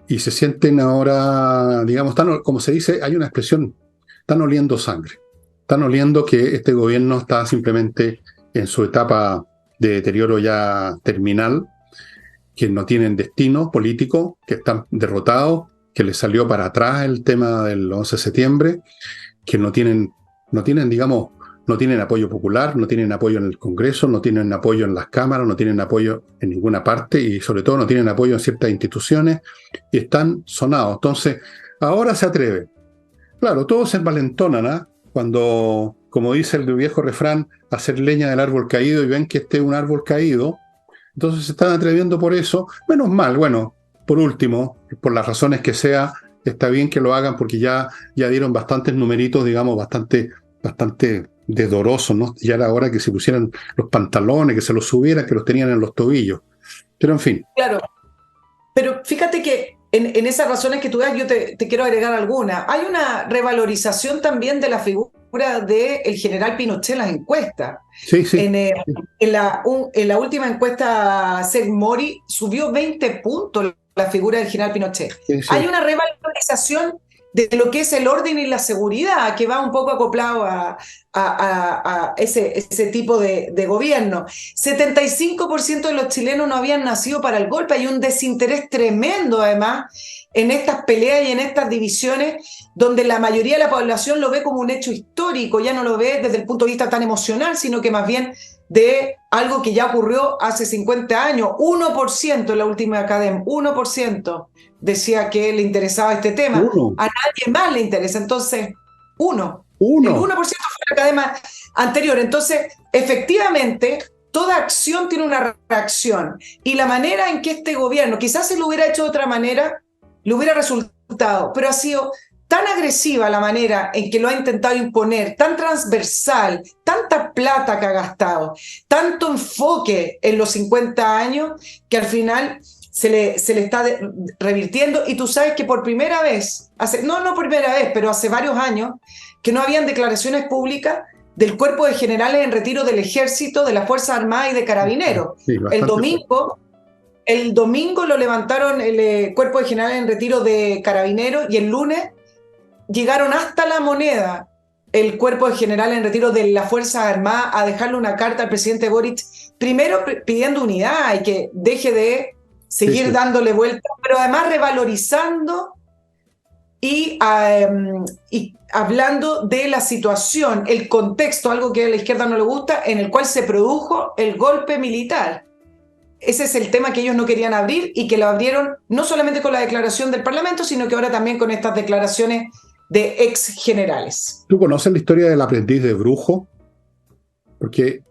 y se sienten ahora, digamos, como se dice, hay una expresión, están oliendo sangre. Están oliendo que este gobierno está simplemente en su etapa de deterioro ya terminal, que no tienen destino político, que están derrotados, que les salió para atrás el tema del 11 de septiembre, que no tienen, digamos, no tienen apoyo popular, no tienen apoyo en el Congreso, no tienen apoyo en las cámaras, no tienen apoyo en ninguna parte y sobre todo no tienen apoyo en ciertas instituciones y están sonados. Entonces, ahora se atreven. Claro, todos se envalentonan, ¿eh? Cuando, como dice el viejo refrán, hacer leña del árbol caído y ven que este es un árbol caído, entonces se están atreviendo por eso. Menos mal, bueno, por último, por las razones que sea, está bien que lo hagan porque ya dieron bastantes numeritos, digamos, bastante desdorosos, ¿no? Ya era hora que se pusieran los pantalones, que se los subieran, que los tenían en los tobillos. Pero en fin. Claro. Pero fíjate que en esas razones que tú das, yo te quiero agregar alguna. Hay una revalorización también de la figura del general Pinochet en las encuestas. Sí, sí. En la última encuesta, Mori subió 20 puntos la figura del general Pinochet. Sí, sí. Hay una revalorización de lo que es el orden y la seguridad, que va un poco acoplado a ese tipo de gobierno. 75% de los chilenos no habían nacido para el golpe. Hay un desinterés tremendo, además, en estas peleas y en estas divisiones, donde la mayoría de la población lo ve como un hecho histórico, ya no lo ve desde el punto de vista tan emocional, sino que más bien de algo que ya ocurrió hace 50 años. 1% en la última academia, 1% decía que le interesaba este tema. Uno. A nadie más le interesa. Entonces, el 1% fue la academia anterior. Entonces, efectivamente, toda acción tiene una reacción. Y la manera en que este gobierno, quizás si lo hubiera hecho de otra manera, le hubiera resultado, pero ha sido tan agresiva la manera en que lo ha intentado imponer, tan transversal, tanta plata que ha gastado, tanto enfoque en los 50 años, que al final se le está revirtiendo. Y tú sabes que por primera vez, no primera vez, pero hace varios años, que no habían declaraciones públicas del cuerpo de generales en retiro del ejército, de las Fuerzas Armadas y de Carabineros. Sí, el domingo lo levantaron el cuerpo de generales en retiro de Carabineros, y el lunes llegaron hasta La Moneda el cuerpo de generales en retiro de las Fuerzas Armadas a dejarle una carta al presidente Boric, primero pidiendo unidad y que deje de seguir dándole vueltas, pero además revalorizando y hablando de la situación, el contexto, algo que a la izquierda no le gusta, en el cual se produjo el golpe militar. Ese es el tema que ellos no querían abrir, y que lo abrieron no solamente con la declaración del Parlamento, sino que ahora también con estas declaraciones de ex generales. ¿Tú conoces la historia del aprendiz de brujo? Porque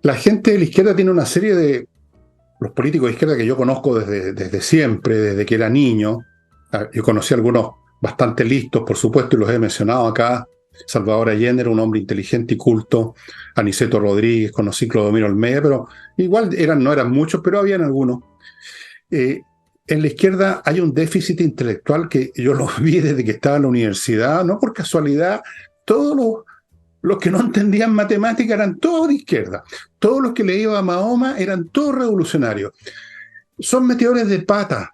la gente de la izquierda tiene una serie de... Los políticos de izquierda que yo conozco desde siempre, desde que era niño. Yo conocí a algunos bastante listos, por supuesto, y los he mencionado acá. Salvador Allende era un hombre inteligente y culto. Aniceto Rodríguez, conocí Clodomiro Olmeda, pero igual no eran muchos, pero habían algunos. En la izquierda hay un déficit intelectual que yo lo vi desde que estaba en la universidad, no por casualidad. Todos los que no entendían matemática eran todos de izquierda. Todos los que le iban a Mahoma eran todos revolucionarios. Son metedores de pata,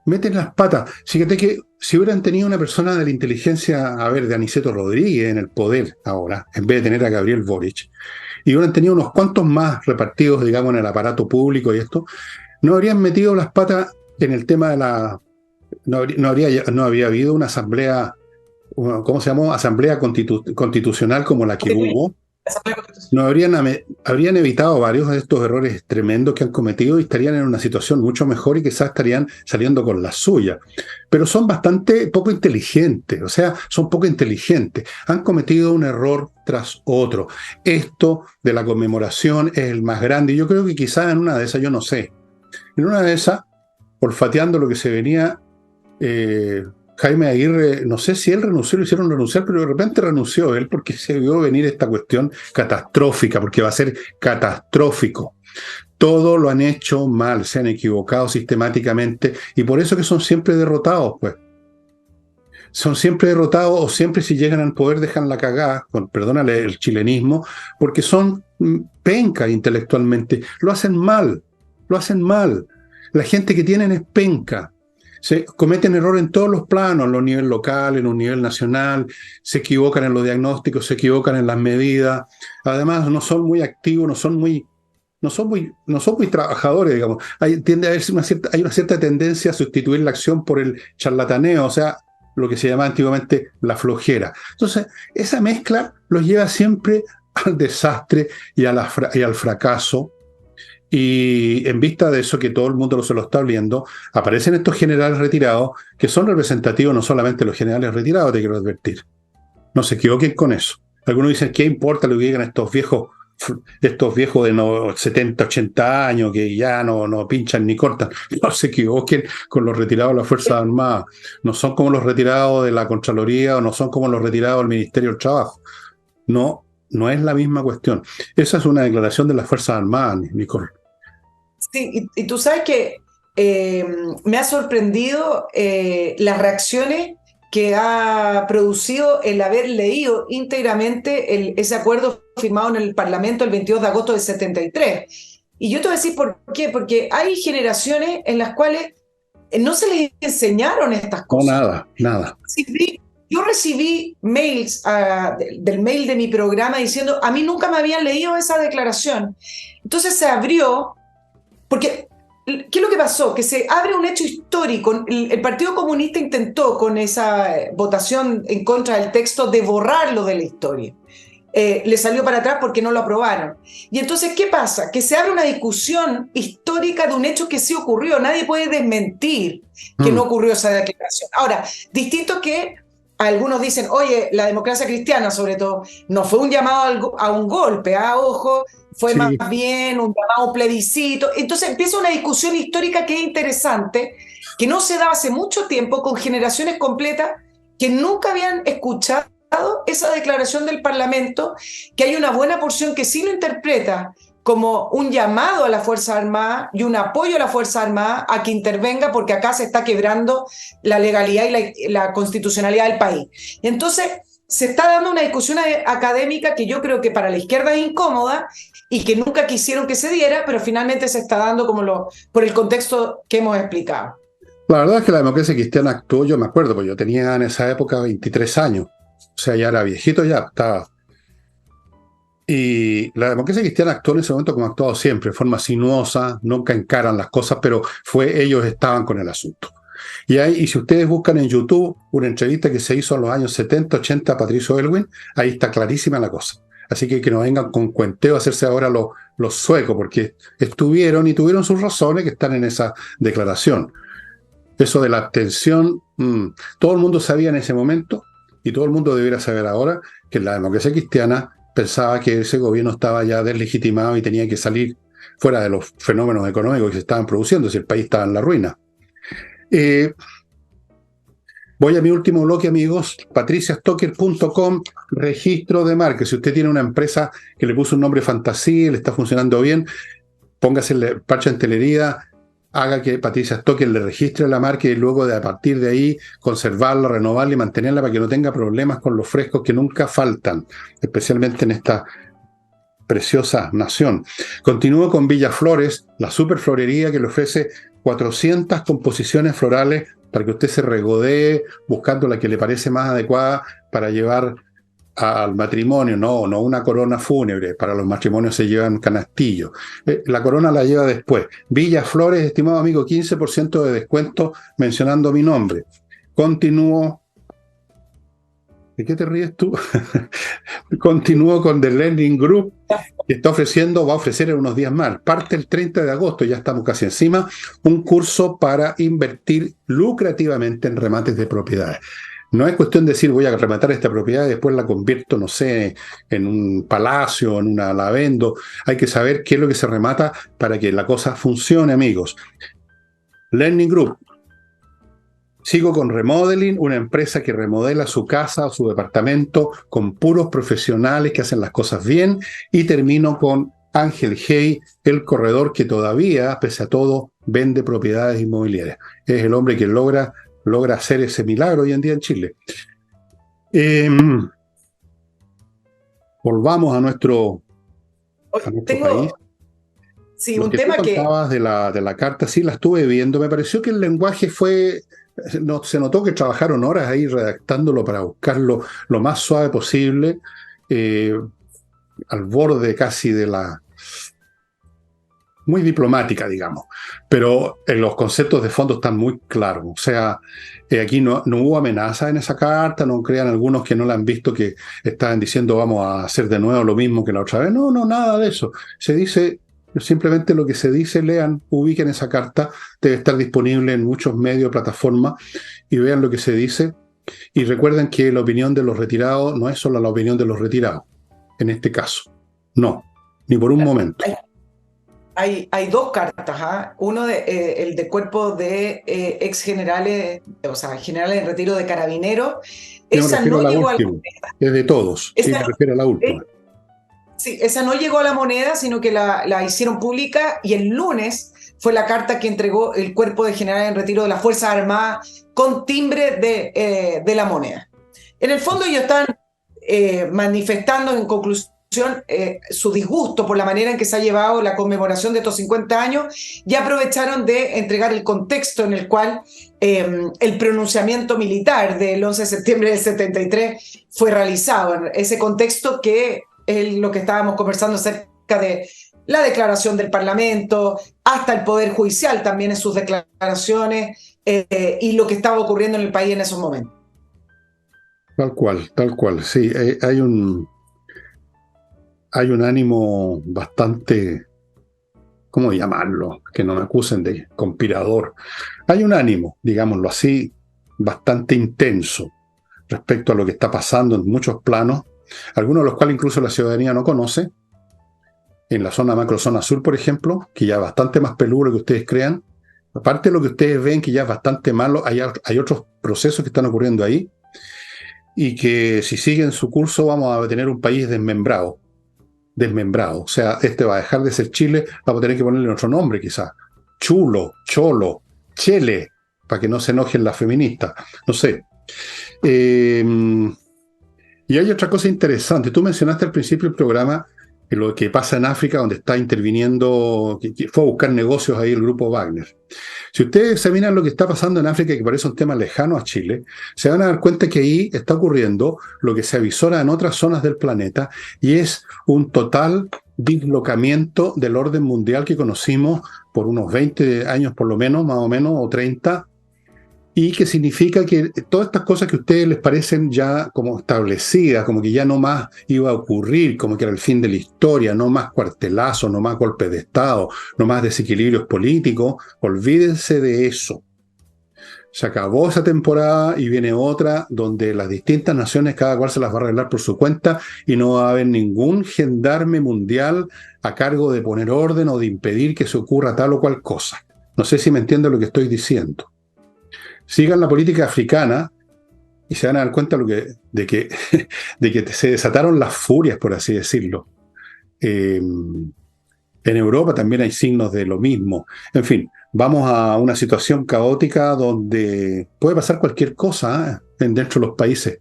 meten las patas. Fíjate que si hubieran tenido una persona de la inteligencia, de Aniceto Rodríguez en el poder ahora, en vez de tener a Gabriel Boric, y hubieran tenido unos cuantos más repartidos, digamos, en el aparato público y esto, no habrían metido las patas en el tema de la... No había habido una asamblea, ¿cómo se llamó? Asamblea constitucional como la que hubo. No habrían evitado varios de estos errores tremendos que han cometido, y estarían en una situación mucho mejor, y quizás estarían saliendo con la suya. Pero son bastante poco inteligentes, son poco inteligentes. Han cometido un error tras otro. Esto de la conmemoración es el más grande, y yo creo que quizás en una de esas, yo no sé, en una de esas, olfateando lo que se venía, Jaime Aguirre, no sé si él renunció, lo hicieron renunciar, pero de repente renunció él porque se vio venir esta cuestión catastrófica, porque va a ser catastrófico. Todo lo han hecho mal, se han equivocado sistemáticamente, y por eso que son siempre derrotados, pues. Son siempre derrotados, o siempre, si llegan al poder, dejan la cagada, perdónale el chilenismo, porque son pencas intelectualmente. Lo hacen mal. La gente que tienen es penca. Se cometen errores en todos los planos, en los niveles locales, en un nivel nacional, se equivocan en los diagnósticos, se equivocan en las medidas. Además, no son muy activos, no son muy trabajadores, digamos. Tiende a haber hay una cierta tendencia a sustituir la acción por el charlataneo, lo que se llamaba antiguamente la flojera. Entonces, esa mezcla los lleva siempre al desastre y al fracaso. Y en vista de eso, que todo el mundo se lo está viendo, aparecen estos generales retirados, que son representativos no solamente de los generales retirados, te quiero advertir. No se equivoquen con eso. Algunos dicen, ¿qué importa lo que digan estos viejos de 70, 80 años, que ya no pinchan ni cortan? No se equivoquen con los retirados de las Fuerzas Armadas. No son como los retirados de la Contraloría, o no son como los retirados del Ministerio del Trabajo. No es la misma cuestión. Esa es una declaración de las Fuerzas Armadas, Nicole. Sí, y tú sabes que me ha sorprendido las reacciones que ha producido el haber leído íntegramente ese acuerdo firmado en el Parlamento el 22 de agosto del 73. Y yo te voy a decir por qué, porque hay generaciones en las cuales no se les enseñaron estas No, cosas. nada, nada. Yo recibí mails del mail de mi programa diciendo, a mí nunca me habían leído esa declaración. Entonces se abrió, porque ¿qué es lo que pasó? Que se abre un hecho histórico. El Partido Comunista intentó con esa votación en contra del texto de borrarlo de la historia. Le salió para atrás porque no lo aprobaron. Y entonces, ¿qué pasa? Que se abre una discusión histórica de un hecho que sí ocurrió. Nadie puede desmentir que no ocurrió esa declaración. Ahora, distinto que algunos dicen, oye, la democracia cristiana, sobre todo, no fue un llamado a un golpe, ojo, fue Sí. más bien un llamado plebiscito. Entonces empieza una discusión histórica que es interesante, que no se da hace mucho tiempo con generaciones completas que nunca habían escuchado esa declaración del Parlamento, que hay una buena porción que sí lo interpreta como un llamado a la Fuerza Armada y un apoyo a la Fuerza Armada a que intervenga porque acá se está quebrando la legalidad y la constitucionalidad del país. Y entonces se está dando una discusión académica que yo creo que para la izquierda es incómoda y que nunca quisieron que se diera, pero finalmente se está dando por el contexto que hemos explicado. La verdad es que la democracia cristiana actuó, yo me acuerdo, porque yo tenía en esa época 23 años, o sea, ya era viejito, ya estaba. Y la democracia cristiana actuó en ese momento como ha actuado siempre, de forma sinuosa, nunca encaran las cosas, pero ellos estaban con el asunto. Y si ustedes buscan en YouTube una entrevista que se hizo en los años 70, 80 a Patricio Aylwin, ahí está clarísima la cosa. Así que no vengan con cuenteo a hacerse ahora los suecos, porque estuvieron y tuvieron sus razones que están en esa declaración. Eso de la abstención, todo el mundo sabía en ese momento, y todo el mundo debiera saber ahora, que la democracia cristiana pensaba que ese gobierno estaba ya deslegitimado y tenía que salir fuera de los fenómenos económicos que se estaban produciendo, si el país estaba en la ruina. Voy a mi último bloque, amigos. patriciastocker.com, registro de marca. Si usted tiene una empresa que le puso un nombre fantasía y le está funcionando bien, póngase el parche en telería, haga que Patricia Stocker le registre la marca y luego a partir de ahí conservarla, renovarla y mantenerla para que no tenga problemas con los frescos que nunca faltan, especialmente en esta preciosa nación. Continúo con Villa Flores, la superflorería que le ofrece 400 composiciones florales para que usted se regodee buscando la que le parece más adecuada para llevar al matrimonio. No una corona fúnebre, para los matrimonios se llevan canastillos. La corona la lleva después. Villa Flores, estimado amigo, 15% de descuento mencionando mi nombre. Continúo. ¿De qué te ríes tú? Continúo con The Lending Group, que va a ofrecer en unos días más. Parte el 30 de agosto, ya estamos casi encima, un curso para invertir lucrativamente en remates de propiedades. No es cuestión de decir voy a rematar esta propiedad y después la convierto, no sé, en un palacio, en la vendo. Hay que saber qué es lo que se remata para que la cosa funcione, amigos. Lending Group. Sigo con Remodeling, una empresa que remodela su casa o su departamento con puros profesionales que hacen las cosas bien. Y termino con Ángel Hey, el corredor que todavía, pese a todo, vende propiedades inmobiliarias. Es el hombre que logra hacer ese milagro hoy en día en Chile. Volvamos a nuestro país. Sí, un tema que... de la carta, sí la estuve viendo. Me pareció que el lenguaje se notó que trabajaron horas ahí redactándolo para buscarlo lo más suave posible, al borde casi de la... muy diplomática, digamos, pero los conceptos de fondo están muy claros. O sea, aquí no hubo amenaza en esa carta, no crean algunos que no la han visto que estaban diciendo vamos a hacer de nuevo lo mismo que la otra vez. No, nada de eso. Se dice simplemente lo que se dice, lean, ubiquen esa carta, debe estar disponible en muchos medios, plataformas, y vean lo que se dice. Y recuerden que la opinión de los retirados no es solo la opinión de los retirados, en este caso. No, ni por un momento. Hay dos cartas, ¿eh? Uno el de cuerpo de ex generales, o sea, generales de retiro de carabineros. Esa no llegó al... Es de todos, sí, me refiero a la última. Sí, esa no llegó a la moneda, sino que la hicieron pública, y el lunes fue la carta que entregó el Cuerpo de Generales en Retiro de las Fuerzas Armadas con timbre de la moneda. En el fondo ellos están manifestando en conclusión su disgusto por la manera en que se ha llevado la conmemoración de estos 50 años, y aprovecharon de entregar el contexto en el cual el pronunciamiento militar del 11 de septiembre del 73 fue realizado. Ese contexto que es lo que estábamos conversando acerca de la declaración del Parlamento, hasta el Poder Judicial también en sus declaraciones, y lo que estaba ocurriendo en el país en esos momentos. Tal cual, sí. Hay un ánimo bastante, ¿cómo llamarlo? Que no me acusen de conspirador. Hay un ánimo, digámoslo así, bastante intenso respecto a lo que está pasando en muchos planos, algunos de los cuales incluso la ciudadanía no conoce. En la macrozona sur, por ejemplo, que ya es bastante más peludo que ustedes crean. Aparte de lo que ustedes ven, que ya es bastante malo, hay otros procesos que están ocurriendo ahí, y que si siguen su curso vamos a tener un país desmembrado. O sea, va a dejar de ser Chile, vamos a tener que ponerle otro nombre quizás. Chulo, Cholo, Chele, para que no se enojen las feministas. No sé. Y hay otra cosa interesante. Tú mencionaste al principio del programa lo que pasa en África, donde está interviniendo, que fue a buscar negocios ahí el grupo Wagner. Si ustedes examinan lo que está pasando en África, que parece un tema lejano a Chile, se van a dar cuenta que ahí está ocurriendo lo que se avisora en otras zonas del planeta, y es un total dislocamiento del orden mundial que conocimos por unos 20 años por lo menos, más o menos, o 30, y que significa que todas estas cosas que a ustedes les parecen ya como establecidas, como que ya no más iba a ocurrir, como que era el fin de la historia, no más cuartelazos, no más golpes de Estado, no más desequilibrios políticos, olvídense de eso. Se acabó esa temporada y viene otra donde las distintas naciones cada cual se las va a arreglar por su cuenta, y no va a haber ningún gendarme mundial a cargo de poner orden o de impedir que se ocurra tal o cual cosa. No sé si me entienden lo que estoy diciendo. Sigan la política africana y se van a dar cuenta de que se desataron las furias, por así decirlo. En Europa también hay signos de lo mismo. En fin, vamos a una situación caótica donde puede pasar cualquier cosa dentro de los países.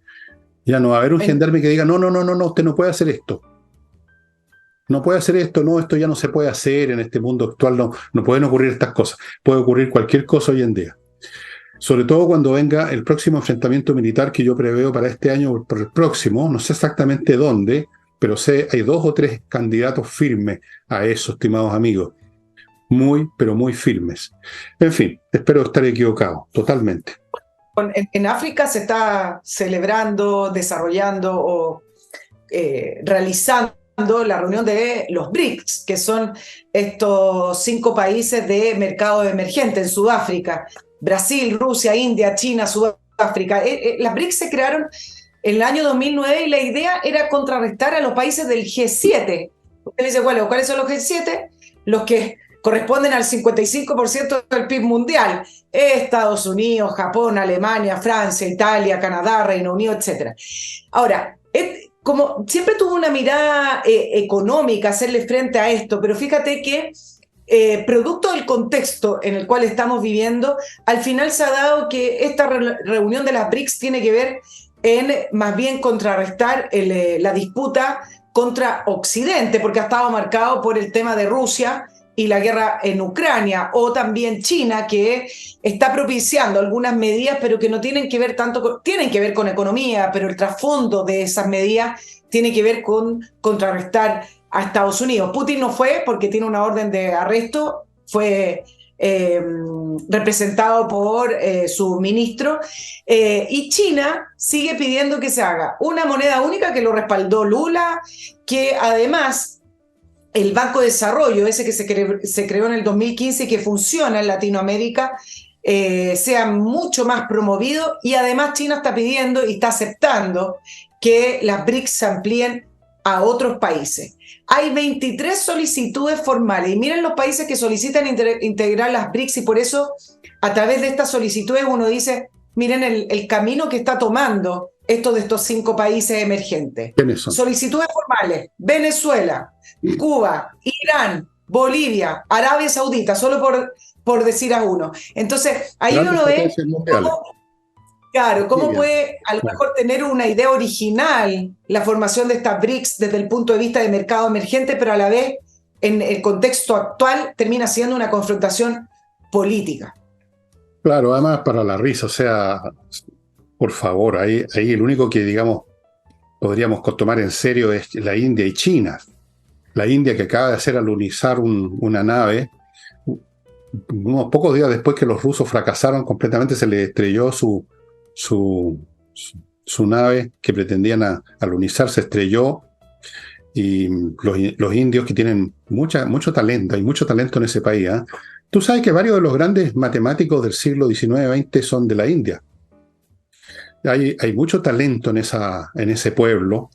Ya no va a haber un gendarme que diga, no, usted no puede hacer esto. No puede hacer esto, no, esto ya no se puede hacer en este mundo actual, no pueden ocurrir estas cosas. Puede ocurrir cualquier cosa hoy en día. Sobre todo cuando venga el próximo enfrentamiento militar que yo preveo para este año o por el próximo, no sé exactamente dónde, pero hay 2 o 3 candidatos firmes a eso, estimados amigos. Muy, pero muy firmes. En fin, espero estar equivocado, totalmente. En África se está celebrando, desarrollando o realizando la reunión de los BRICS, que son estos 5 países de mercado emergente en Sudáfrica. Brasil, Rusia, India, China, Sudáfrica. Las BRICS se crearon en el año 2009 y la idea era contrarrestar a los países del G7. Usted dice, bueno, ¿cuáles son los G7? Los que corresponden al 55% del PIB mundial. Estados Unidos, Japón, Alemania, Francia, Italia, Canadá, Reino Unido, etc. Ahora, como siempre tuvo una mirada económica hacerle frente a esto, pero fíjate que producto del contexto en el cual estamos viviendo, al final se ha dado que esta reunión de las BRICS tiene que ver en más bien contrarrestar la disputa contra Occidente, porque ha estado marcado por el tema de Rusia y la guerra en Ucrania, o también China, que está propiciando algunas medidas, pero que no tienen que ver tanto tienen que ver con economía, pero el trasfondo de esas medidas tiene que ver con contrarrestar a Estados Unidos. Putin no fue porque tiene una orden de arresto, fue representado por su ministro, y China sigue pidiendo que se haga una moneda única, que lo respaldó Lula, que además el Banco de Desarrollo, ese que se creó en el 2015 y que funciona en Latinoamérica, sea mucho más promovido, y además China está pidiendo y está aceptando que las BRICS se amplíen a otros países. Hay 23 solicitudes formales, y miren los países que solicitan integrar las BRICS, y por eso a través de estas solicitudes uno dice, miren el camino que está tomando estos de estos 5 países emergentes. ¿Quiénes son? Solicitudes formales: Venezuela, Cuba, Irán, Bolivia, Arabia Saudita, solo por decir a uno. Entonces, ahí Grandes uno ve potencias mundiales. claro, cómo Bien. puede a lo mejor tener una idea original la formación de estas BRICS desde el punto de vista de mercado emergente, pero a la vez, en el contexto actual, termina siendo una confrontación política. Claro, además para la risa, o sea, por favor, ahí el único que, digamos, podríamos tomar en serio es la India y China. La India que acaba de hacer alunizar una nave, unos pocos días después que los rusos fracasaron completamente, se le estrelló su nave que pretendían alunizar, se estrelló, y los indios que tienen mucho talento, hay mucho talento en ese país, ¿eh? Tú sabes que varios de los grandes matemáticos del siglo XIX-XX son de la India. Hay mucho talento en ese pueblo,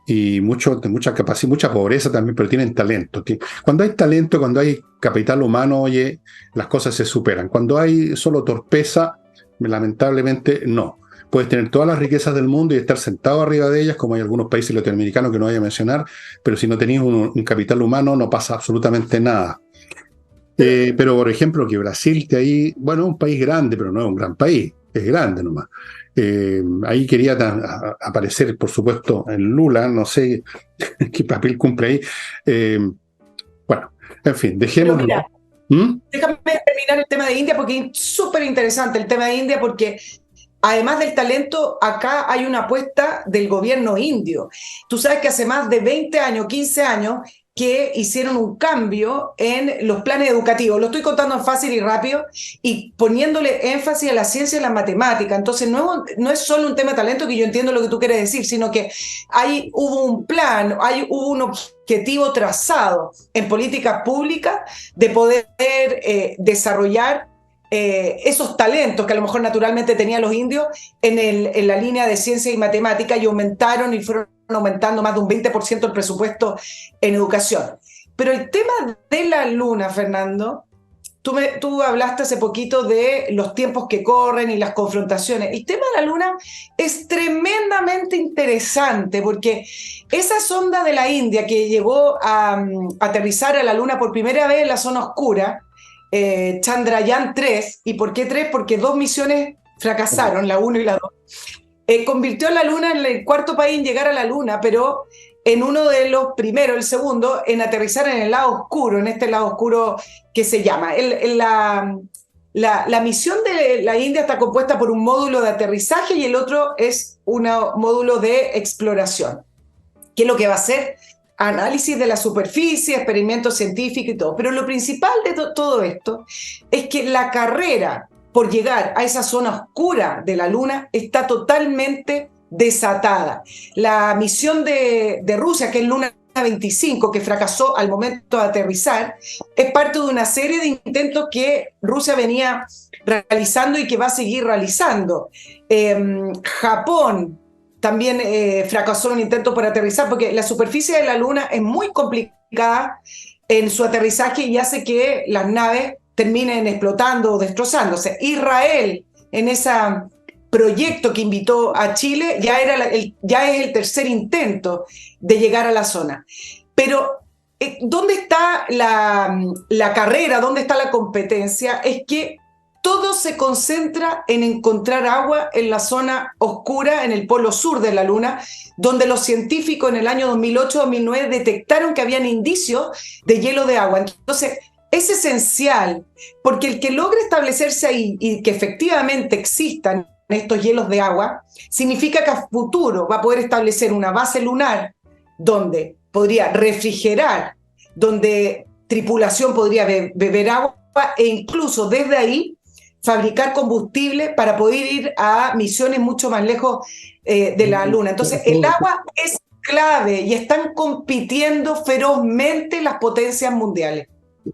y mucha capacidad, mucha pobreza también, pero tienen talento. Cuando hay talento, cuando hay capital humano, oye, las cosas se superan. Cuando hay solo torpeza, lamentablemente no. Puedes tener todas las riquezas del mundo y estar sentado arriba de ellas, como hay algunos países latinoamericanos que no voy a mencionar, pero si no tenéis un capital humano, no pasa absolutamente nada. Pero, por ejemplo, que Brasil esté ahí, bueno, es un país grande, pero no es un gran país, es grande nomás. Ahí quería aparecer, por supuesto, en Lula, no sé qué papel cumple ahí. Bueno, en fin, dejémoslo. Mira, déjame terminar el tema de India porque es súper interesante el tema de India, porque además del talento, acá hay una apuesta del gobierno indio. Tú sabes que hace más de 20 años, 15 años, que hicieron un cambio en los planes educativos. Lo estoy contando en fácil y rápido y poniéndole énfasis a la ciencia y la matemática. Entonces, no es solo un tema de talento, que yo entiendo lo que tú quieres decir, sino que hubo un plan, hubo un objetivo trazado en políticas públicas de poder desarrollar esos talentos que a lo mejor naturalmente tenían los indios en la línea de ciencia y matemática, y aumentaron y fueron aumentando más de un 20% el presupuesto en educación. Pero el tema de la luna, Fernando, tú hablaste hace poquito de los tiempos que corren y las confrontaciones. El tema de la luna es tremendamente interesante porque esa sonda de la India que llegó a aterrizar a la luna por primera vez en la zona oscura, Chandrayaan-3, ¿y por qué 3? Porque 2 misiones fracasaron, la 1 y la 2. Convirtió a la luna en el 4.º país en llegar a la luna, pero en uno de los primeros, el segundo, en aterrizar en el lado oscuro, en este lado oscuro que se llama. La misión de la India está compuesta por un módulo de aterrizaje y el otro es un módulo de exploración. ¿Qué es lo que va a hacer? Análisis de la superficie, experimentos científicos y todo. Pero lo principal de todo esto es que la carrera por llegar a esa zona oscura de la Luna está totalmente desatada. La misión de Rusia, que es Luna 25, que fracasó al momento de aterrizar, es parte de una serie de intentos que Rusia venía realizando y que va a seguir realizando. Japón también fracasó en un intento por aterrizar, porque la superficie de la Luna es muy complicada en su aterrizaje y hace que las naves terminen explotando o destrozándose. Israel, en ese proyecto que invitó a Chile, ya es el tercer intento de llegar a la zona. Pero ¿dónde está la carrera? ¿Dónde está la competencia? Es que todo se concentra en encontrar agua en la zona oscura, en el polo sur de la Luna, donde los científicos en el año 2008-2009 detectaron que habían indicios de hielo de agua. Entonces, es esencial, porque el que logre establecerse ahí y que efectivamente existan estos hielos de agua, significa que a futuro va a poder establecer una base lunar donde podría refrigerar, donde tripulación podría beber agua e incluso desde ahí fabricar combustible para poder ir a misiones mucho más lejos de la Luna. Entonces, el agua es clave y están compitiendo ferozmente las potencias mundiales.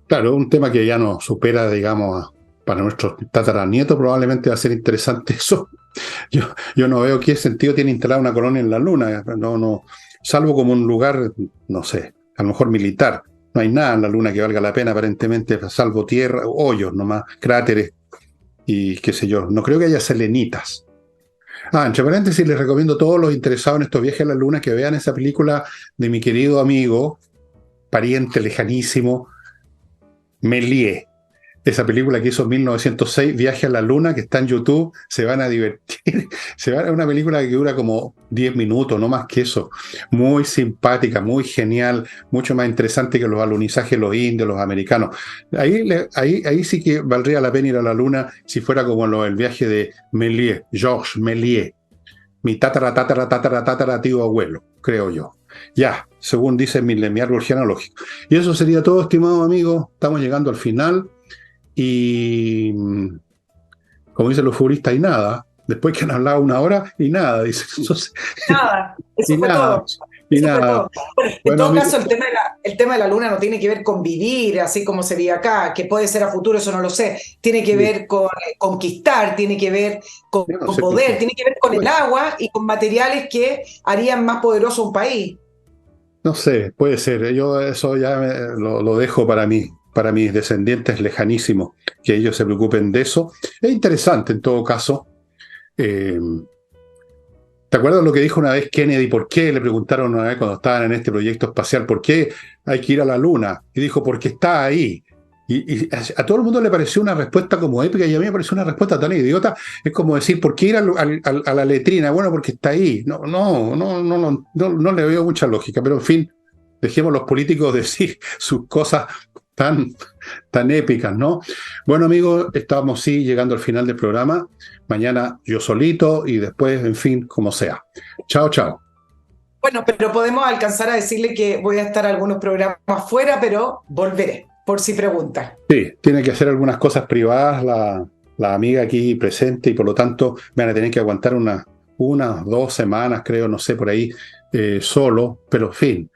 Claro, un tema que ya nos supera, digamos, para nuestros tataranietos probablemente va a ser interesante eso. Yo no veo qué sentido tiene instalar una colonia en la Luna, no, salvo como un lugar, no sé, a lo mejor militar. No hay nada en la Luna que valga la pena aparentemente, salvo tierra, hoyos nomás, cráteres y qué sé yo. No creo que haya selenitas. Entre paréntesis, les recomiendo a todos los interesados en estos viajes a la luna que vean esa película de mi querido amigo, pariente lejanísimo, Méliès. Esa película que hizo en 1906, Viaje a la Luna, que está en YouTube, se van a divertir. Es una película que dura como 10 minutos, no más que eso. Muy simpática, muy genial, mucho más interesante que los alunizajes de los indios, los americanos. Ahí sí que valdría la pena ir a la Luna si fuera como el viaje de Méliès, Georges Méliès, mi tatara tío abuelo, creo yo. Ya, según dice mi árbol genealógico. Y eso sería todo, estimado amigo. Estamos llegando al final. Y como dicen los futbolistas, y nada. Después que han hablado una hora, y nada. Dice, entonces, Nada, y eso fue nada, todo. y Eso fue nada. todo. Bueno, en Bueno, todo amigo, caso, el tema de la luna no tiene que ver con vivir, así como sería acá, que puede ser a futuro, eso no lo sé. Tiene que sí, ver con conquistar, tiene que ver yo no con sé por poder, qué. tiene que ver con el Pues, agua y con materiales que harían más poderoso un país. no sé, puede ser. Yo eso ya lo dejo para mis descendientes lejanísimos, que ellos se preocupen de eso. Es interesante en todo caso. Eh, ¿Te acuerdas lo que dijo una vez Kennedy? ¿Por qué? Le preguntaron una vez cuando estaban en este proyecto espacial, ¿por qué hay que ir a la Luna? Y dijo, porque está ahí. Y a todo el mundo le pareció una respuesta como épica y a mí me pareció una respuesta tan idiota. Es como decir, ¿por qué ir a la letrina? Bueno, porque está ahí. No le veo mucha lógica, pero en fin, dejemos a los políticos decir sus cosas tan, tan épicas, ¿no? Bueno, amigos, estamos sí llegando al final del programa. Mañana yo solito y después, en fin, como sea. Chao, chao. Bueno, pero podemos alcanzar a decirle que voy a estar algunos programas fuera, pero volveré, por si pregunta. Sí, tiene que hacer algunas cosas privadas la amiga aquí presente y por lo tanto van a tener que aguantar unas 2 semanas, creo, no sé, por ahí, solo, pero en fin,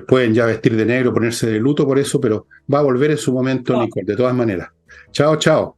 pueden ya vestir de negro, ponerse de luto por eso, pero va a volver en su momento, No, Nicole, de todas maneras. Chao, chao.